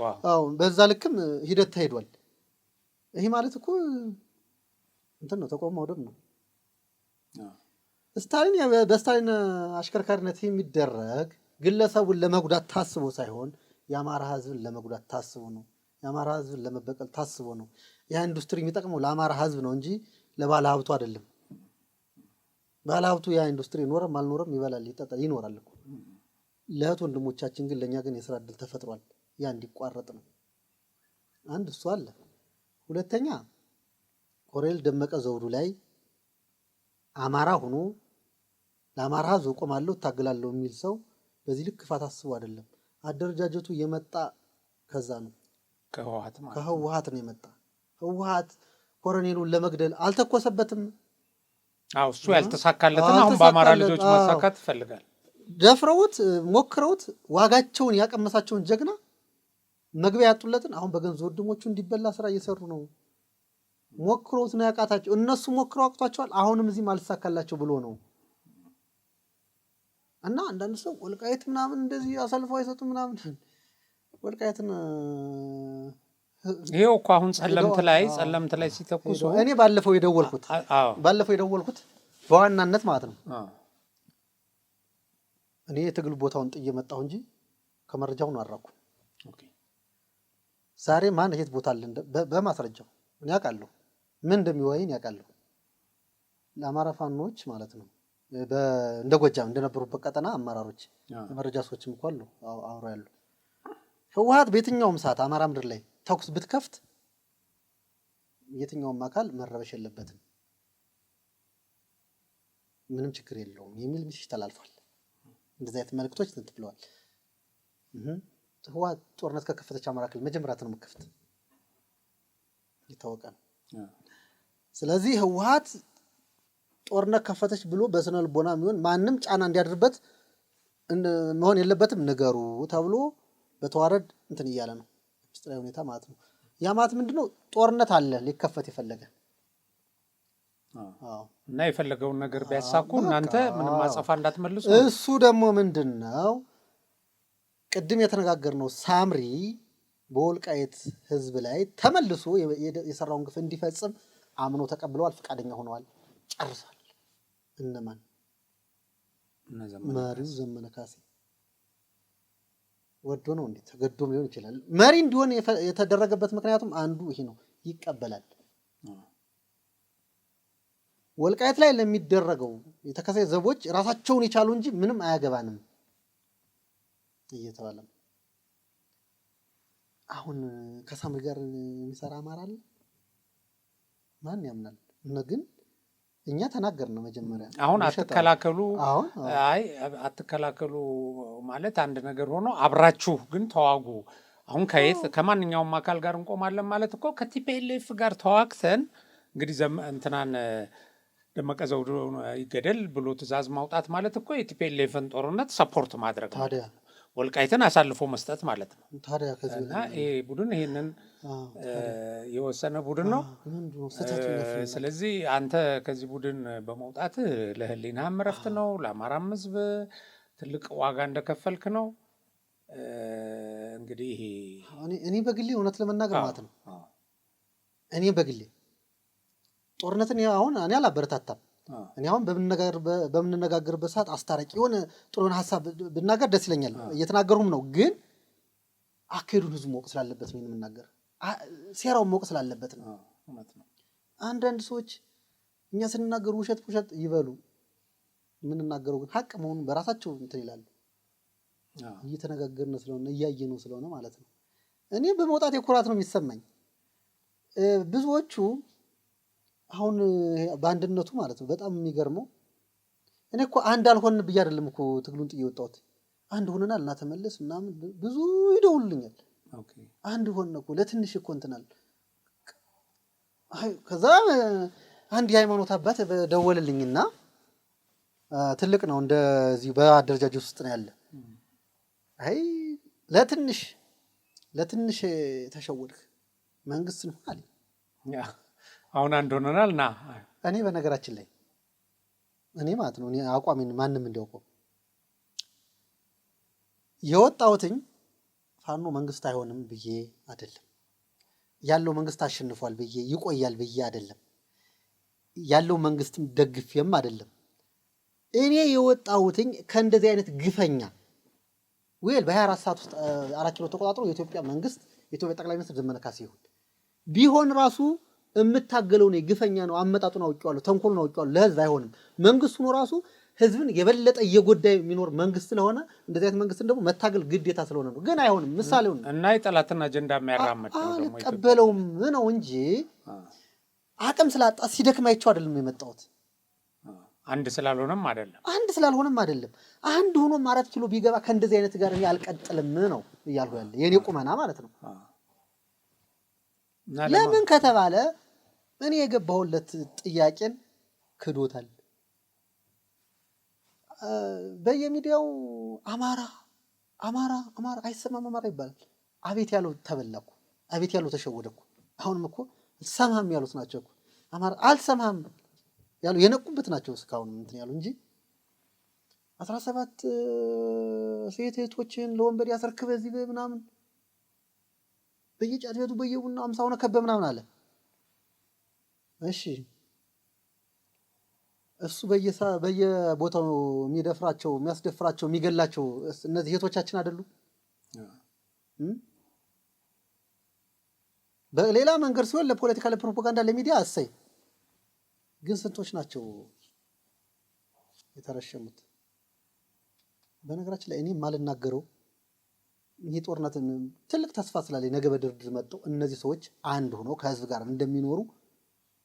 በዛ ልክም ሂደት ተሄዷል። ይሄ ማለት እኮ እንትን ነው፣ ተቋም ማውደም ነው። በስታሊን አሽከርካሪነት የሚደረግ ግለሰቡን ለመጉዳት ታስቦ ሳይሆን የአማራ ህዝብን ለመጉዳት ታስቦ ነው። የአማራ ህዝብን ለመበቀል ታስቦ ነው። ያ ኢንዱስትሪ የሚጠቅመው ለአማራ ህዝብ ነው እንጂ ለባለ ሀብቱ አይደለም። ባለ ሀብቱ ያ ኢንዱስትሪ ኖረም አልኖረም ይበላል፣ ይጠጣል፣ ይኖራል እኮ። ለእህት ወንድሞቻችን ግን ለእኛ ግን የስራ እድል ተፈጥሯል። ያ እንዲቋረጥ ነው። አንድ እሱ አለ። ሁለተኛ ኮሎኔል ደመቀ ዘውዱ ላይ አማራ ሆኖ ለአማራ ህዝብ እቆማለሁ እታገላለሁ የሚል ሰው በዚህ ልክ ክፋት አስቦ አይደለም። አደረጃጀቱ የመጣ ከዛ ነው፣ ከህወሓት ነው የመጣ። ህወሓት ኮሎኔሉን ለመግደል አልተኮሰበትም። እሱ ያልተሳካለትን አሁን በአማራ ልጆች ማሳካት ይፈልጋል። ደፍረውት ሞክረውት ዋጋቸውን ያቀመሳቸውን ጀግና መግቢያ ያጡለትን አሁን በገንዘብ ወንድሞቹ እንዲበላ ስራ እየሰሩ ነው። ሞክረውት ነው ያቃታቸው። እነሱ ሞክረው አቅቷቸዋል። አሁንም እዚህም አልተሳካላቸው ብሎ ነው። እና አንዳንድ ሰው ወልቃይት ምናምን እንደዚህ አሳልፈው አይሰጡም ምናምን። ወልቃይትን ይሄው እኮ አሁን ጸለምት ላይ ሲተኩሱ እኔ ባለፈው የደወልኩት በዋናነት ማለት ነው እኔ የትግል ቦታውን ጥዬ መጣሁ እንጂ ከመረጃውን አራኩ። ዛሬ ማን የት ቦታ አለ በማስረጃው እኔ አውቃለሁ፣ ምን እንደሚወይን ያውቃለሁ። ለአማራ ፋኖች ማለት ነው እንደ ጎጃም እንደነበሩበት ቀጠና አመራሮች የመረጃ ሰዎችም እኮ አሉ አብረው ያሉ። ህወሓት በየትኛውም ሰዓት አማራ ምድር ላይ ተኩስ ብትከፍት የትኛውም አካል መረበሽ የለበትም፣ ምንም ችግር የለውም የሚል ሚስጥር ተላልፏል። እንደዚህ አይነት መልእክቶች እንትን ብለዋል። ህወሓት ጦርነት ከከፈተች አማራ ክልል መጀመሪያ ነው የምትከፍት ይታወቃል። ስለዚህ ህወሓት ጦርነት ከፈተች ብሎ በስነ ልቦና የሚሆን ማንም ጫና እንዲያድርበት መሆን የለበትም ንገሩ ተብሎ በተዋረድ እንትን እያለ ነው ምስጢራዊ ሁኔታ ማለት ነው። ያ ማለት ምንድነው? ጦርነት አለ ሊከፈት የፈለገ እና የፈለገውን ነገር ቢያሳኩ እናንተ ምንም ማጸፋ እንዳትመልሱ። እሱ ደግሞ ምንድነው ቅድም የተነጋገርነው ሳምሪ በወልቃይት ህዝብ ላይ ተመልሶ የሰራውን ግፍ እንዲፈጽም አምኖ ተቀብለዋል፣ ፈቃደኛ ሆነዋል፣ ጨርሷል። እነማን? መሪው ዘመነ ካሴ ወዶ ነው እንዴ? ተገዶም ሊሆን ይችላል። መሪ እንዲሆን የተደረገበት ምክንያቱም አንዱ ይሄ ነው። ይቀበላል። ወልቃይት ላይ ለሚደረገው የተከሰ ዘቦች ራሳቸውን ይቻሉ እንጂ ምንም አያገባንም እየተባለ አሁን ከሳምሪ ጋር የሚሰራ አማራ አለ? ማን ያምናል? ግን እኛ ተናገርን ነው መጀመሪያ። አሁን አትከላከሉ፣ አይ አትከላከሉ ማለት አንድ ነገር ሆኖ አብራችሁ ግን ተዋጉ። አሁን ከማንኛውም አካል ጋር እንቆማለን ማለት እኮ ከቲፒኤልኤፍ ጋር ተዋግተን እንግዲህ እንትናን ደመቀ ዘውዱ ይገደል ብሎ ትዕዛዝ ማውጣት ማለት እኮ የቲፒኤልኤፍን ጦርነት ሰፖርት ማድረግ ታዲያ ወልቃይትን አሳልፎ መስጠት ማለት ነው። ታዲያ ከዚህና ይሄ ቡድን ይሄንን የወሰነ ቡድን ነው። ስለዚህ አንተ ከዚህ ቡድን በመውጣት ለህሊናህም እረፍት ነው፣ ለአማራም ህዝብ ትልቅ ዋጋ እንደከፈልክ ነው። እንግዲህ እኔ በግሌ እውነት ለመናገር ማለት ነው እኔ በግሌ ጦርነትን አሁን እኔ አላበረታታም። እኔ አሁን በምንነጋገርበት ሰዓት አስታራቂ የሆነ ጥሩን ሐሳብ ብናገር ደስ ይለኛል። እየተናገሩም ነው። ግን አካሄዱን ህዝቡ ማወቅ ስላለበት ነው የምናገር። ሴራውን ማወቅ ስላለበት ነው። አንዳንድ ሰዎች እኛ ስንናገር ውሸት ይበሉ፣ የምንናገረው ግን ሀቅ መሆኑን በራሳቸው እንትን ይላሉ። እየተነጋገርን ስለሆነ እያየነው ስለሆነ ማለት ነው። እኔ በመውጣት የኩራት ነው የሚሰማኝ። ብዙዎቹ አሁን በአንድነቱ ማለት ነው በጣም የሚገርመው እኔ እኮ አንድ አልሆን ብዬ አይደለም እኮ ትግሉን ጥዬ ወጣሁት። አንድ ሆነናል እና ተመለስ ምናምን ብዙ ይደውሉልኛል። አንድ ሆነን እኮ ለትንሽ እኮ እንትናል። ከዛ አንድ የሃይማኖት አባት ደወልልኝና ትልቅ ነው እንደዚህ በአደረጃጀት ውስጥ ነው ያለ። አይ ለትንሽ ተሸወድክ መንግስት ነው አለ። አሁን አንድ ሆነናል እና እኔ በነገራችን ላይ እኔ ማለት ነው እኔ አቋሜን ማንም እንዲያውቀው የወጣሁትኝ ፋኖ መንግስት አይሆንም ብዬ አይደለም፣ ያለው መንግስት አሸንፏል ብዬ ይቆያል ብዬ አይደለም፣ ያለው መንግስት ደግፌም አይደለም። እኔ የወጣሁትኝ ከእንደዚህ አይነት ግፈኛ በ24 ሰዓት ውስጥ 4 ኪሎ ተቆጣጥሮ የኢትዮጵያ መንግስት የኢትዮጵያ ጠቅላይ ሚኒስትር ዘመነ ካሴ ቢሆን ራሱ የምታገለው ነው ግፈኛ ነው። አመጣጡን አውቄዋለሁ፣ ተንኮሉን አውቄዋለሁ። ለህዝብ አይሆንም። መንግስቱ ነው ራሱ ህዝብን የበለጠ እየጎዳ የሚኖር መንግስት ስለሆነ እንደዚህ አይነት መንግስትን ደግሞ መታገል ግዴታ ስለሆነ ነው። ግን አይሆንም። ምሳሌው ነው እና የጠላትን አጀንዳ የሚያራምድ ነው ደግሞ ተቀበለውም ነው እንጂ አቅም ስላጣ ሲደክም አይቼው አይደለም የመጣሁት። አንድ ስላልሆነም አይደለም። አንድ ሆኖም 4 ኪሎ ቢገባ ከእንደዚህ አይነት ጋር እኔ አልቀጥልም ነው እያልኩ ያለ የኔ ቁመና ማለት ነው። ለምን ከተባለ እኔ የገባሁለት ጥያቄን ክዶታል። በየሚዲያው አማራ አይሰማም አማራ ይባላል። አቤት ያለው ተበላኩ፣ አቤት ያለው ተሸወደኩ። አሁንም እኮ ሰማም ያሉት ናቸው እኮ አማራ አልሰማም ያሉ የነቁበት ናቸው እስካሁን እንትን ያሉ እንጂ 17 ሴት እህቶችን ለወንበዴ ያስረክበ እዚህ ምናምን በየጫት ቤቱ በየቡና 50 ሆነ ከበ ምናምን አለ። እሺ እሱ በየቦታው የሚያስደፍራቸው የሚገላቸው እነዚህ እህቶቻችን አይደሉ? በሌላ መንገድ ሲሆን ለፖለቲካ ለፕሮፓጋንዳ ለሚዲያ እሰይ። ግን ስንቶች ናቸው የተረሸሙት? በነገራችን ላይ እኔ ማልናገረው ይሄ ጦርነት ትልቅ ተስፋ ስላለኝ ነገ በድርድር መጥተው እነዚህ ሰዎች አንድ ሆነው ከህዝብ ጋር እንደሚኖሩ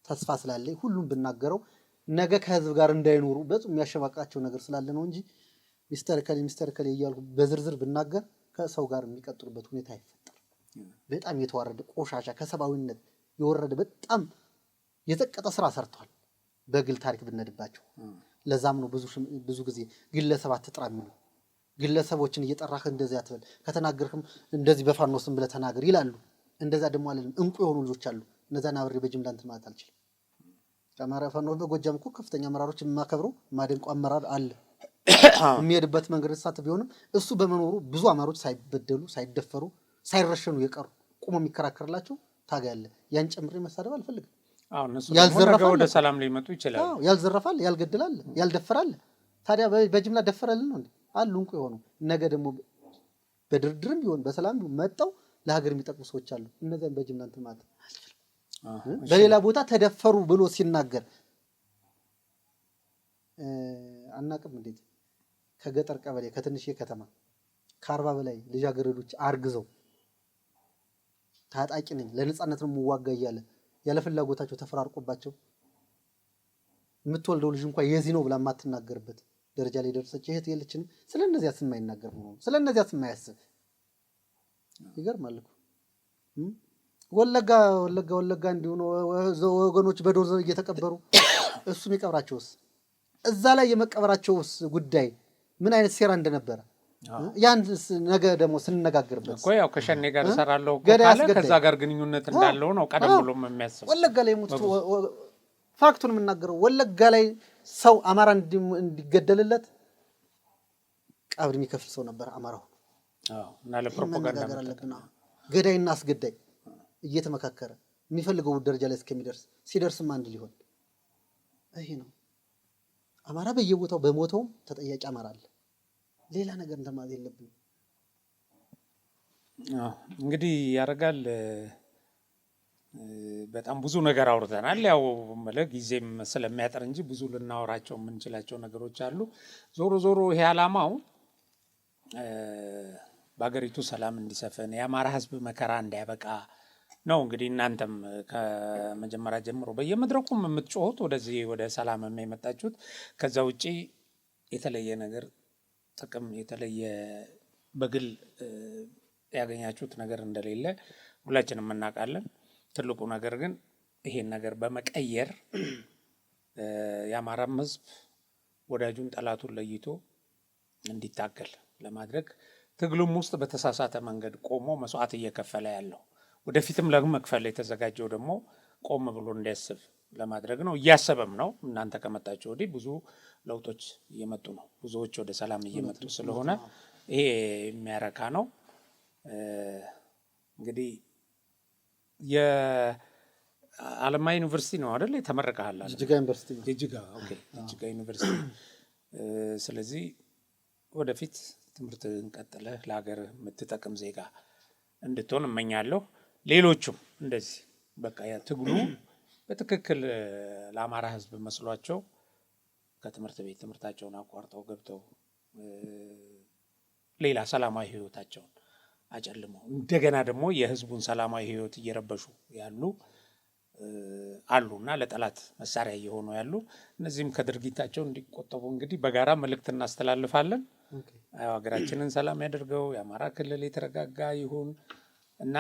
ተስፋ ስላለኝ ሁሉም ብናገረው ነገ ከህዝብ ጋር እንዳይኖሩ በጣም የሚያሸማቃቸው ነገር ስላለ ነው እንጂ ሚስተር ከሌ እያልኩ በዝርዝር ብናገር ከሰው ጋር የሚቀጥሉበት ሁኔታ አይፈጠርም። በጣም የተዋረደ ቆሻሻ ከሰባዊነት የወረደ በጣም የዘቀጠ ስራ ሰርቷል። በግል ታሪክ ብንነድባቸው ለዛም ነው ብዙ ጊዜ ግለሰብ አትጥራ የሚሉ ግለሰቦችን እየጠራህ እንደዚህ አትበል ከተናገርክም እንደዚህ በፋኖ ስም ብለህ ተናገር ይላሉ። እንደዛ ደግሞ አለን እንቁ የሆኑ ልጆች አሉ። እነዛን አብሬ በጅምላ እንትን ማለት አልችልም። አማራ ፋኖ በጎጃም እኮ ከፍተኛ አመራሮች የማከብረው ማደንቆ አመራር አለ። የሚሄድበት መንገድ ሳት ቢሆንም እሱ በመኖሩ ብዙ አማሮች ሳይበደሉ ሳይደፈሩ ሳይረሸኑ የቀሩ ቁሞ የሚከራከርላቸው ታጋይ አለ። ያን ጨምሬ መሳደብ አልፈልግም። ያልዘረፋል ወደ ሰላም ሊመጡ ይችላል። ያልዘረፋል ያልገድላል ያልደፈራል። ታዲያ በጅምላ ደፈረልን ነው አሉ እንቁ የሆኑ ነገ ደግሞ በድርድርም ቢሆን በሰላም ቢሆን መጣው ለሀገር የሚጠቅሙ ሰዎች አሉ። እነዚያን በጅምላ እንትን ማለት በሌላ ቦታ ተደፈሩ ብሎ ሲናገር አናቅም እንዴት ከገጠር ቀበሌ ከትንሽ ከተማ ከ40 በላይ ልጃገረዶች አርግዘው ታጣቂ ነኝ ለነጻነት ነው የምዋጋ እያለ ያለ ፍላጎታቸው ተፈራርቆባቸው የምትወልደው ልጅ እንኳን የዚህ ነው ብላ የማትናገርበት ደረጃ ላይ ደረሰች። እህት የለችንም። ስለነዚያ ስም የማይናገር ነው። ስለነዚያ ስም የማያስብ ይገርማል እኮ ወለጋ እንዲሁ ነው ወገኖች በዶዘር እየተቀበሩ እሱም የቀብራቸውስ እዛ ላይ የመቀበራቸውስ ጉዳይ ምን አይነት ሴራ እንደነበረ ያን ነገ ደግሞ ስንነጋገርበት እኮ ያው ከሸኔ ጋር እሰራለሁ ካለ ከዛ ጋር ግንኙነት እንዳለው ነው ቀደም ብሎም የሚያስብ። ወለጋ ላይ ሞት ፋክቱን የምናገረው ወለጋ ላይ ሰው አማራ እንዲገደልለት ቀብር የሚከፍል ሰው ነበር አማራው። እና ለፕሮፓጋንዳ ገዳይና አስገዳይ እየተመካከረ የሚፈልገው ደረጃ ላይ እስከሚደርስ ሲደርስም አንድ ሊሆን ይሄ ነው። አማራ በየቦታው በሞተውም ተጠያቂ አማራ አለ። ሌላ ነገር እንደማለት የለብንም። እንግዲህ ያረጋል በጣም ብዙ ነገር አውርተናል። ያው ጊዜም ስለሚያጠር እንጂ ብዙ ልናወራቸው የምንችላቸው ነገሮች አሉ። ዞሮ ዞሮ ይሄ ዓላማው በአገሪቱ ሰላም እንዲሰፍን የአማራ ሕዝብ መከራ እንዲያበቃ ነው። እንግዲህ እናንተም ከመጀመሪያ ጀምሮ በየመድረኩም የምትጮሁት ወደዚህ ወደ ሰላም የመጣችሁት ከዛ ውጪ የተለየ ነገር ጥቅም የተለየ በግል ያገኛችሁት ነገር እንደሌለ ሁላችንም እናውቃለን። ትልቁ ነገር ግን ይሄን ነገር በመቀየር የአማራም ሕዝብ ወዳጁን ጠላቱን ለይቶ እንዲታገል ለማድረግ ትግሉም ውስጥ በተሳሳተ መንገድ ቆሞ መስዋዕት እየከፈለ ያለው ወደፊትም ለመክፈል የተዘጋጀው ደግሞ ቆም ብሎ እንዲያስብ ለማድረግ ነው። እያሰበም ነው። እናንተ ከመጣችሁ ወዲህ ብዙ ለውጦች እየመጡ ነው። ብዙዎች ወደ ሰላም እየመጡ ስለሆነ ይሄ የሚያረካ ነው። እንግዲህ የአለማ ዩኒቨርሲቲ ነው አይደል? ተመረቀሃል? ጅጅጋ ዩኒቨርሲቲ ነው። ጅጅጋ ዩኒቨርሲቲ። ስለዚህ ወደፊት ትምህርትህን ቀጥለህ ለሀገር የምትጠቅም ዜጋ እንድትሆን እመኛለሁ። ሌሎቹም እንደዚህ በቃ ትግሉ በትክክል ለአማራ ሕዝብ መስሏቸው ከትምህርት ቤት ትምህርታቸውን አቋርጠው ገብተው ሌላ ሰላማዊ ህይወታቸውን አጨልመው እንደገና ደግሞ የህዝቡን ሰላማዊ ህይወት እየረበሹ ያሉ አሉና ለጠላት መሳሪያ እየሆኑ ያሉ እነዚህም ከድርጊታቸው እንዲቆጠቡ እንግዲህ በጋራ መልእክት እናስተላልፋለን። ሀገራችንን ሰላም ያደርገው፣ የአማራ ክልል የተረጋጋ ይሁን እና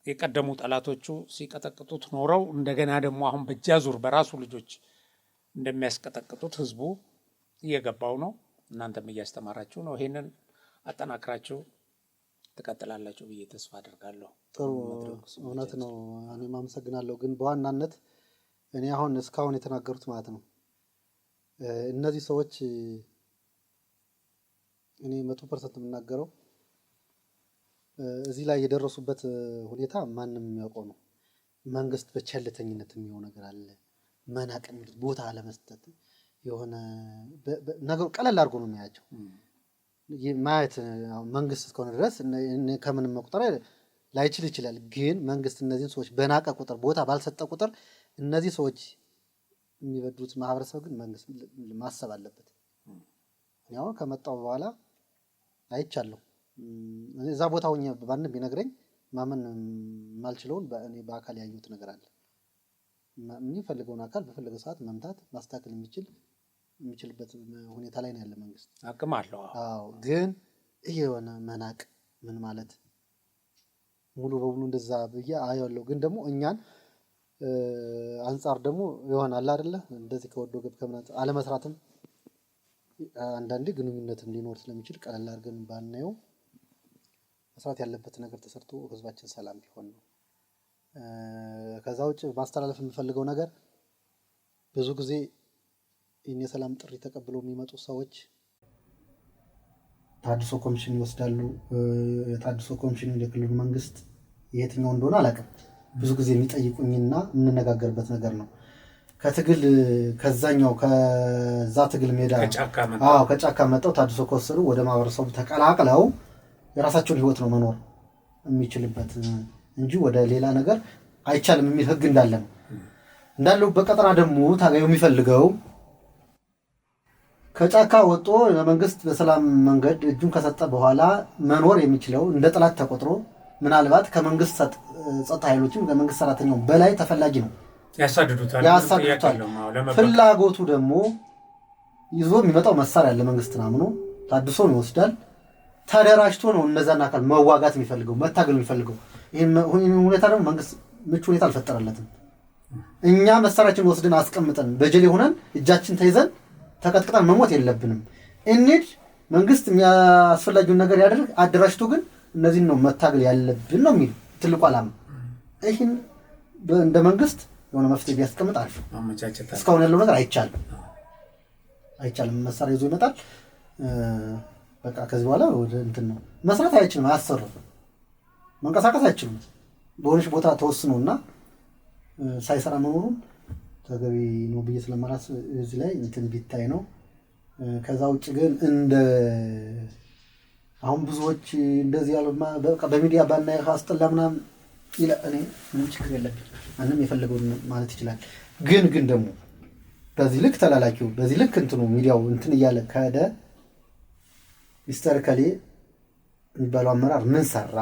የቀደሙ ጠላቶቹ ሲቀጠቅጡት ኖረው እንደገና ደግሞ አሁን በእጃዙር በራሱ ልጆች እንደሚያስቀጠቅጡት ህዝቡ እየገባው ነው። እናንተም እያስተማራችሁ ነው። ይሄንን አጠናክራችሁ ትቀጥላላችሁ ብዬ ተስፋ አደርጋለሁ። ጥሩ እውነት ነው። እኔም አመሰግናለሁ። ግን በዋናነት እኔ አሁን እስካሁን የተናገሩት ማለት ነው እነዚህ ሰዎች እኔ 100% የምናገረው እዚህ ላይ የደረሱበት ሁኔታ ማንም የሚያውቀው ነው። መንግስት በቸልተኝነት የሚሆን ነገር አለ። መናቅ የሚሉት ቦታ አለመስጠት የሆነ ነገሩ ቀለል አድርጎ ነው የሚያያቸው። ማየት መንግስት እስከሆነ ድረስ ከምንም መቁጠር ላይችል ይችላል። ግን መንግስት እነዚህን ሰዎች በናቀ ቁጥር ቦታ ባልሰጠ ቁጥር እነዚህ ሰዎች የሚበዱት ማህበረሰብ ግን መንግስት ማሰብ አለበት። እኔ አሁን ከመጣሁ በኋላ አይቻለሁ። እዛ ቦታ ሆኜ ባንም ቢነግረኝ ማመን የማልችለውን እኔ በአካል ያየሁት ነገር አለ። የሚፈልገውን አካል በፈለገው ሰዓት መምታት ማስተካከል የሚችልበት ሁኔታ ላይ ነው ያለ መንግስት። አቅም አለው። አዎ። ግን ይሄ የሆነ መናቅ ምን ማለት ሙሉ በሙሉ እንደዛ ብዬ አያለሁ። ግን ደግሞ እኛን አንጻር ደግሞ ይሆናል አይደለ እንደዚህ ከወዶ ገብ ከምናምን አለመስራትም አንዳንዴ ግንኙነትም ሊኖር ስለሚችል ቀለል አድርገን ባናየው መስራት ያለበት ነገር ተሰርቶ ህዝባችን ሰላም ቢሆን ነው። ከዛ ውጭ ማስተላለፍ የምፈልገው ነገር ብዙ ጊዜ ይህን የሰላም ጥሪ ተቀብለው የሚመጡ ሰዎች ታድሶ ኮሚሽን ይወስዳሉ። የታድሶ ኮሚሽን የክልሉ መንግስት የትኛው እንደሆነ አላውቅም። ብዙ ጊዜ የሚጠይቁኝና የምንነጋገርበት ነገር ነው። ከትግል ከዛኛው ከዛ ትግል ሜዳ ከጫካ መጣው ታድሶ ከወሰዱ ወደ ማህበረሰቡ ተቀላቅለው የራሳቸውን ህይወት ነው መኖር የሚችልበት እንጂ ወደ ሌላ ነገር አይቻልም የሚል ህግ እንዳለ ነው። እንዳለው በቀጠና ደግሞ ታጋዩ የሚፈልገው ከጫካ ወጥቶ ለመንግስት በሰላም መንገድ እጁን ከሰጠ በኋላ መኖር የሚችለው እንደ ጠላት ተቆጥሮ ምናልባት ከመንግስት ጸጥታ ኃይሎችም ከመንግስት ሰራተኛው በላይ ተፈላጊ ነው። ያሳድዱታል። ፍላጎቱ ደግሞ ይዞ የሚመጣው መሳሪያ ያለ መንግስትን አምኖ ታድሶን ይወስዳል። ተደራጅቶ ነው እነዛን አካል መዋጋት የሚፈልገው መታገል የሚፈልገው። ይሄን ሁኔታ ደግሞ መንግስት ምቹ ሁኔታ አልፈጠረለትም። እኛ መሳሪያችን ወስደን አስቀምጠን በጀሌ ሆነን እጃችን ተይዘን ተቀጥቅጠን መሞት የለብንም። እንሂድ መንግስት የሚያስፈልገውን ነገር ያደርግ፣ አደራጅቶ ግን እነዚህን ነው መታገል ያለብን ነው የሚል ትልቁ ዓላማ። ይሄን እንደ መንግስት የሆነ መፍትሄ ቢያስቀምጥ አሪፍ። እስካሁን ያለው ነገር አይቻልም። መሳሪያ ይዞ ይመጣል። በቃ ከዚህ በኋላ ወደ እንትን ነው መስራት አይችልም፣ አያሰሩም፣ መንቀሳቀስ አይችልም። በሆነች ቦታ ተወስኖና ሳይሰራ መኖሩን ተገቢ ነው ብዬ ስለማላስብ እዚህ ላይ እንትን ቢታይ ነው። ከዛ ውጭ ግን እንደ አሁን ብዙዎች እንደዚህ ያሉ በቃ በሚዲያ ባናየው አስጠላ ምናምን ይላል። እኔ ምንም ችግር የለብኝ፣ ማንም የፈለገውን ማለት ይችላል። ግን ደግሞ በዚህ ልክ ተላላኪው በዚህ ልክ እንትኑ ሚዲያው እንትን እያለ ከሄደ ሚስተር ከሌ የሚባለው አመራር ምን ሰራ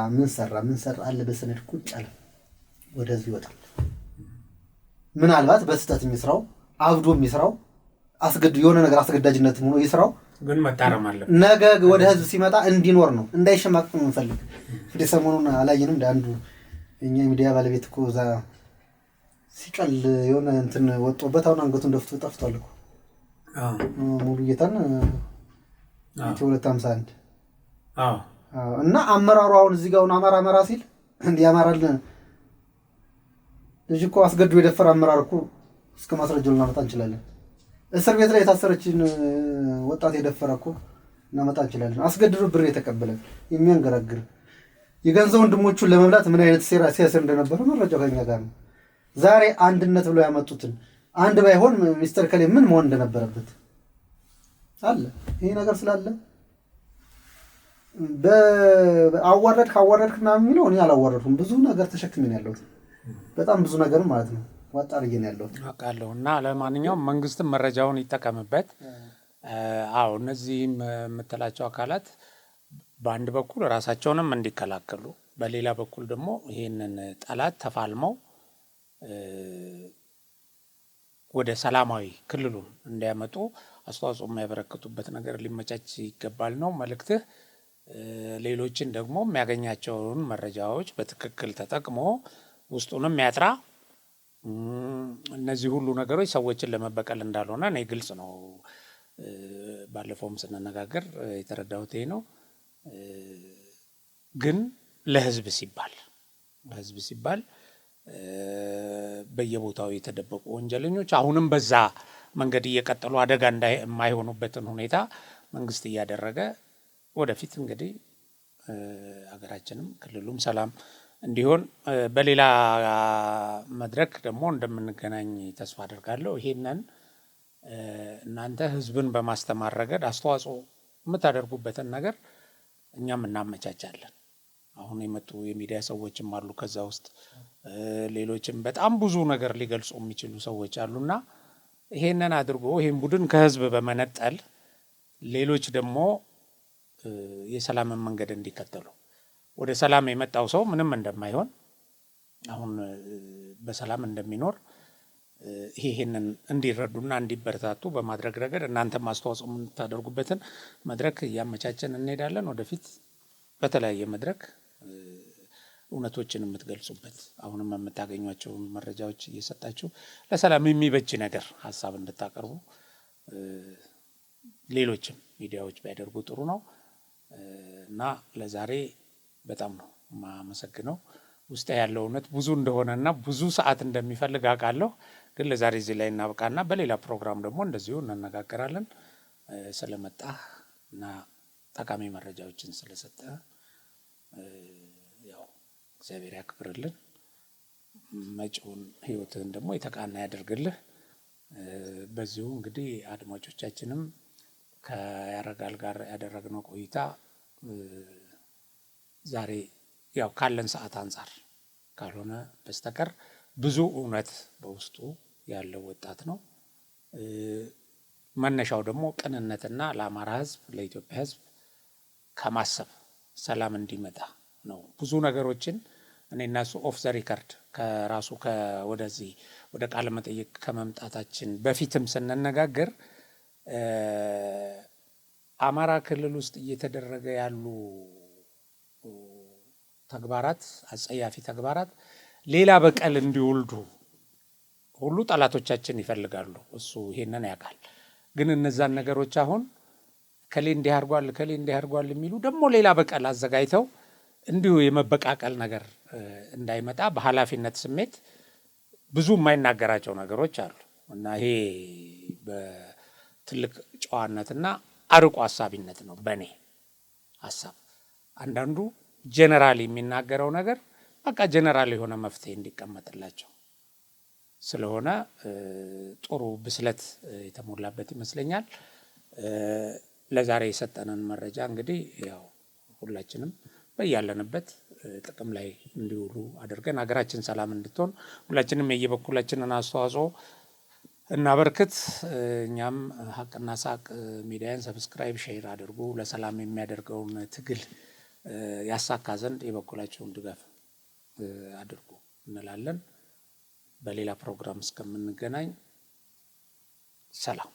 አለ በሰነድ ቁጭ አለ ወደዚህ ይወጣል። ምናልባት በስተት የሚስራው አብዶ የሚስራው የሆነ ነገር አስገዳጅነት ሆኖ ይስራው፣ ግን መታረም አለ። ነገ ወደ ህዝብ ሲመጣ እንዲኖር ነው እንዳይሸማቀቅ ነው እንፈልግ። እንደ ሰሞኑን አላየንም እንደ አንዱ እኛ ሚዲያ ባለቤት እኮ እዛ ሲቀል የሆነ እንትን ወጥቶበት አሁን አንገቱን ደፍቶ ጠፍቷል እኮ ሙሉ ጌታን 251 እና አመራሩ አሁን እዚህ ጋር አማራ ሲል እንዲህ ያማራል ልጅ እኮ አስገድዶ የደፈረ አመራር እኮ እስከ ማስረጃው ልናመጣ እንችላለን። እስር ቤት ላይ የታሰረችን ወጣት የደፈረ እኮ እናመጣ እንችላለን። አስገድዶ ብር የተቀበለ የሚያንገራግር የገንዘብ ወንድሞቹን ለመብላት ምን አይነት ሴራ ሲያስር እንደነበረ መረጃው ከኛ ጋር ነው። ዛሬ አንድነት ብለው ያመጡትን አንድ ባይሆን ሚስተር ከሌ ምን መሆን እንደነበረበት አለ። ይሄ ነገር ስላለ አዋረድክ ምናምን የሚለው እኔ አላዋረድኩም። ብዙ ነገር ተሸክሜ ነው ያለሁት፣ በጣም ብዙ ነገር ማለት ነው ዋጣ አድርጌ ነው ያለሁት አውቃለሁ። እና ለማንኛውም መንግስትም መረጃውን ይጠቀምበት። አዎ እነዚህም የምትላቸው አካላት በአንድ በኩል ራሳቸውንም እንዲከላከሉ፣ በሌላ በኩል ደግሞ ይህንን ጠላት ተፋልመው ወደ ሰላማዊ ክልሉን እንዲያመጡ አስተዋጽኦ የሚያበረክቱበት ነገር ሊመቻች ይገባል ነው መልእክትህ። ሌሎችን ደግሞ የሚያገኛቸውን መረጃዎች በትክክል ተጠቅሞ ውስጡንም ያጥራ። እነዚህ ሁሉ ነገሮች ሰዎችን ለመበቀል እንዳልሆነ እኔ ግልጽ ነው። ባለፈውም ስንነጋገር የተረዳሁት ይሄ ነው። ግን ለህዝብ ሲባል በየቦታው የተደበቁ ወንጀለኞች አሁንም በዛ መንገድ እየቀጠሉ አደጋ የማይሆኑበትን ሁኔታ መንግስት እያደረገ ወደፊት እንግዲህ ሀገራችንም ክልሉም ሰላም እንዲሆን በሌላ መድረክ ደግሞ እንደምንገናኝ ተስፋ አደርጋለሁ። ይሄንን እናንተ ህዝብን በማስተማር ረገድ አስተዋጽኦ የምታደርጉበትን ነገር እኛም እናመቻቻለን። አሁን የመጡ የሚዲያ ሰዎችም አሉ፣ ከዛ ውስጥ ሌሎችም በጣም ብዙ ነገር ሊገልጹ የሚችሉ ሰዎች አሉና ይሄንን አድርጎ ይሄን ቡድን ከህዝብ በመነጠል ሌሎች ደግሞ የሰላምን መንገድ እንዲከተሉ ወደ ሰላም የመጣው ሰው ምንም እንደማይሆን አሁን በሰላም እንደሚኖር ይሄንን እንዲረዱና እንዲበረታቱ በማድረግ ረገድ እናንተም አስተዋጽኦ የምታደርጉበትን መድረክ እያመቻቸን እንሄዳለን። ወደፊት በተለያየ መድረክ እውነቶችን የምትገልጹበት አሁንም የምታገኟቸው መረጃዎች እየሰጣችሁ ለሰላም የሚበጅ ነገር ሀሳብ እንድታቀርቡ ሌሎችም ሚዲያዎች ቢያደርጉ ጥሩ ነው እና ለዛሬ በጣም ነው ማመሰግነው። ውስጥ ያለው እውነት ብዙ እንደሆነና ብዙ ሰዓት እንደሚፈልግ አውቃለሁ። ግን ለዛሬ እዚህ ላይ እናብቃና በሌላ ፕሮግራም ደግሞ እንደዚሁ እንነጋገራለን። ስለመጣህ እና ጠቃሚ መረጃዎችን ስለሰጠ ያው እግዚአብሔር ያክብርልን። መጪውን ህይወትን ደግሞ የተቃና ያደርግልህ። በዚሁ እንግዲህ አድማጮቻችንም ከያረጋል ጋር ያደረግነው ቆይታ ዛሬ ያው ካለን ሰዓት አንፃር ካልሆነ በስተቀር ብዙ እውነት በውስጡ ያለው ወጣት ነው። መነሻው ደግሞ ቅንነትና ለአማራ ህዝብ ለኢትዮጵያ ህዝብ ከማሰብ ሰላም እንዲመጣ ነው። ብዙ ነገሮችን እኔና እሱ ኦፍ ዘ ሪከርድ ከራሱ ወደዚህ ወደ ቃለ መጠይቅ ከመምጣታችን በፊትም ስንነጋገር አማራ ክልል ውስጥ እየተደረገ ያሉ ተግባራት አጸያፊ ተግባራት ሌላ በቀል እንዲወልዱ ሁሉ ጠላቶቻችን ይፈልጋሉ። እሱ ይሄንን ያውቃል። ግን እነዛን ነገሮች አሁን ከሌ እንዲህ አድርጓል የሚሉ ደግሞ ሌላ በቀል አዘጋጅተው እንዲሁ የመበቃቀል ነገር እንዳይመጣ በኃላፊነት ስሜት ብዙ የማይናገራቸው ነገሮች አሉ እና ይሄ በትልቅ ጨዋነትና አርቆ ሀሳቢነት ነው በኔ ሀሳብ። አንዳንዱ ጀነራል የሚናገረው ነገር በቃ ጀነራል የሆነ መፍትሄ እንዲቀመጥላቸው ስለሆነ ጥሩ ብስለት የተሞላበት ይመስለኛል። ለዛሬ የሰጠነን መረጃ እንግዲህ ያው ሁላችንም በያለንበት ጥቅም ላይ እንዲውሉ አድርገን ሀገራችን ሰላም እንድትሆን ሁላችንም የየበኩላችንን አስተዋጽኦ እናበርክት። እኛም ሀቅና ሳቅ ሚዲያን ሰብስክራይብ፣ ሼር አድርጉ። ለሰላም የሚያደርገውን ትግል ያሳካ ዘንድ የበኩላችሁን ድጋፍ አድርጉ እንላለን። በሌላ ፕሮግራም እስከምንገናኝ ሰላም።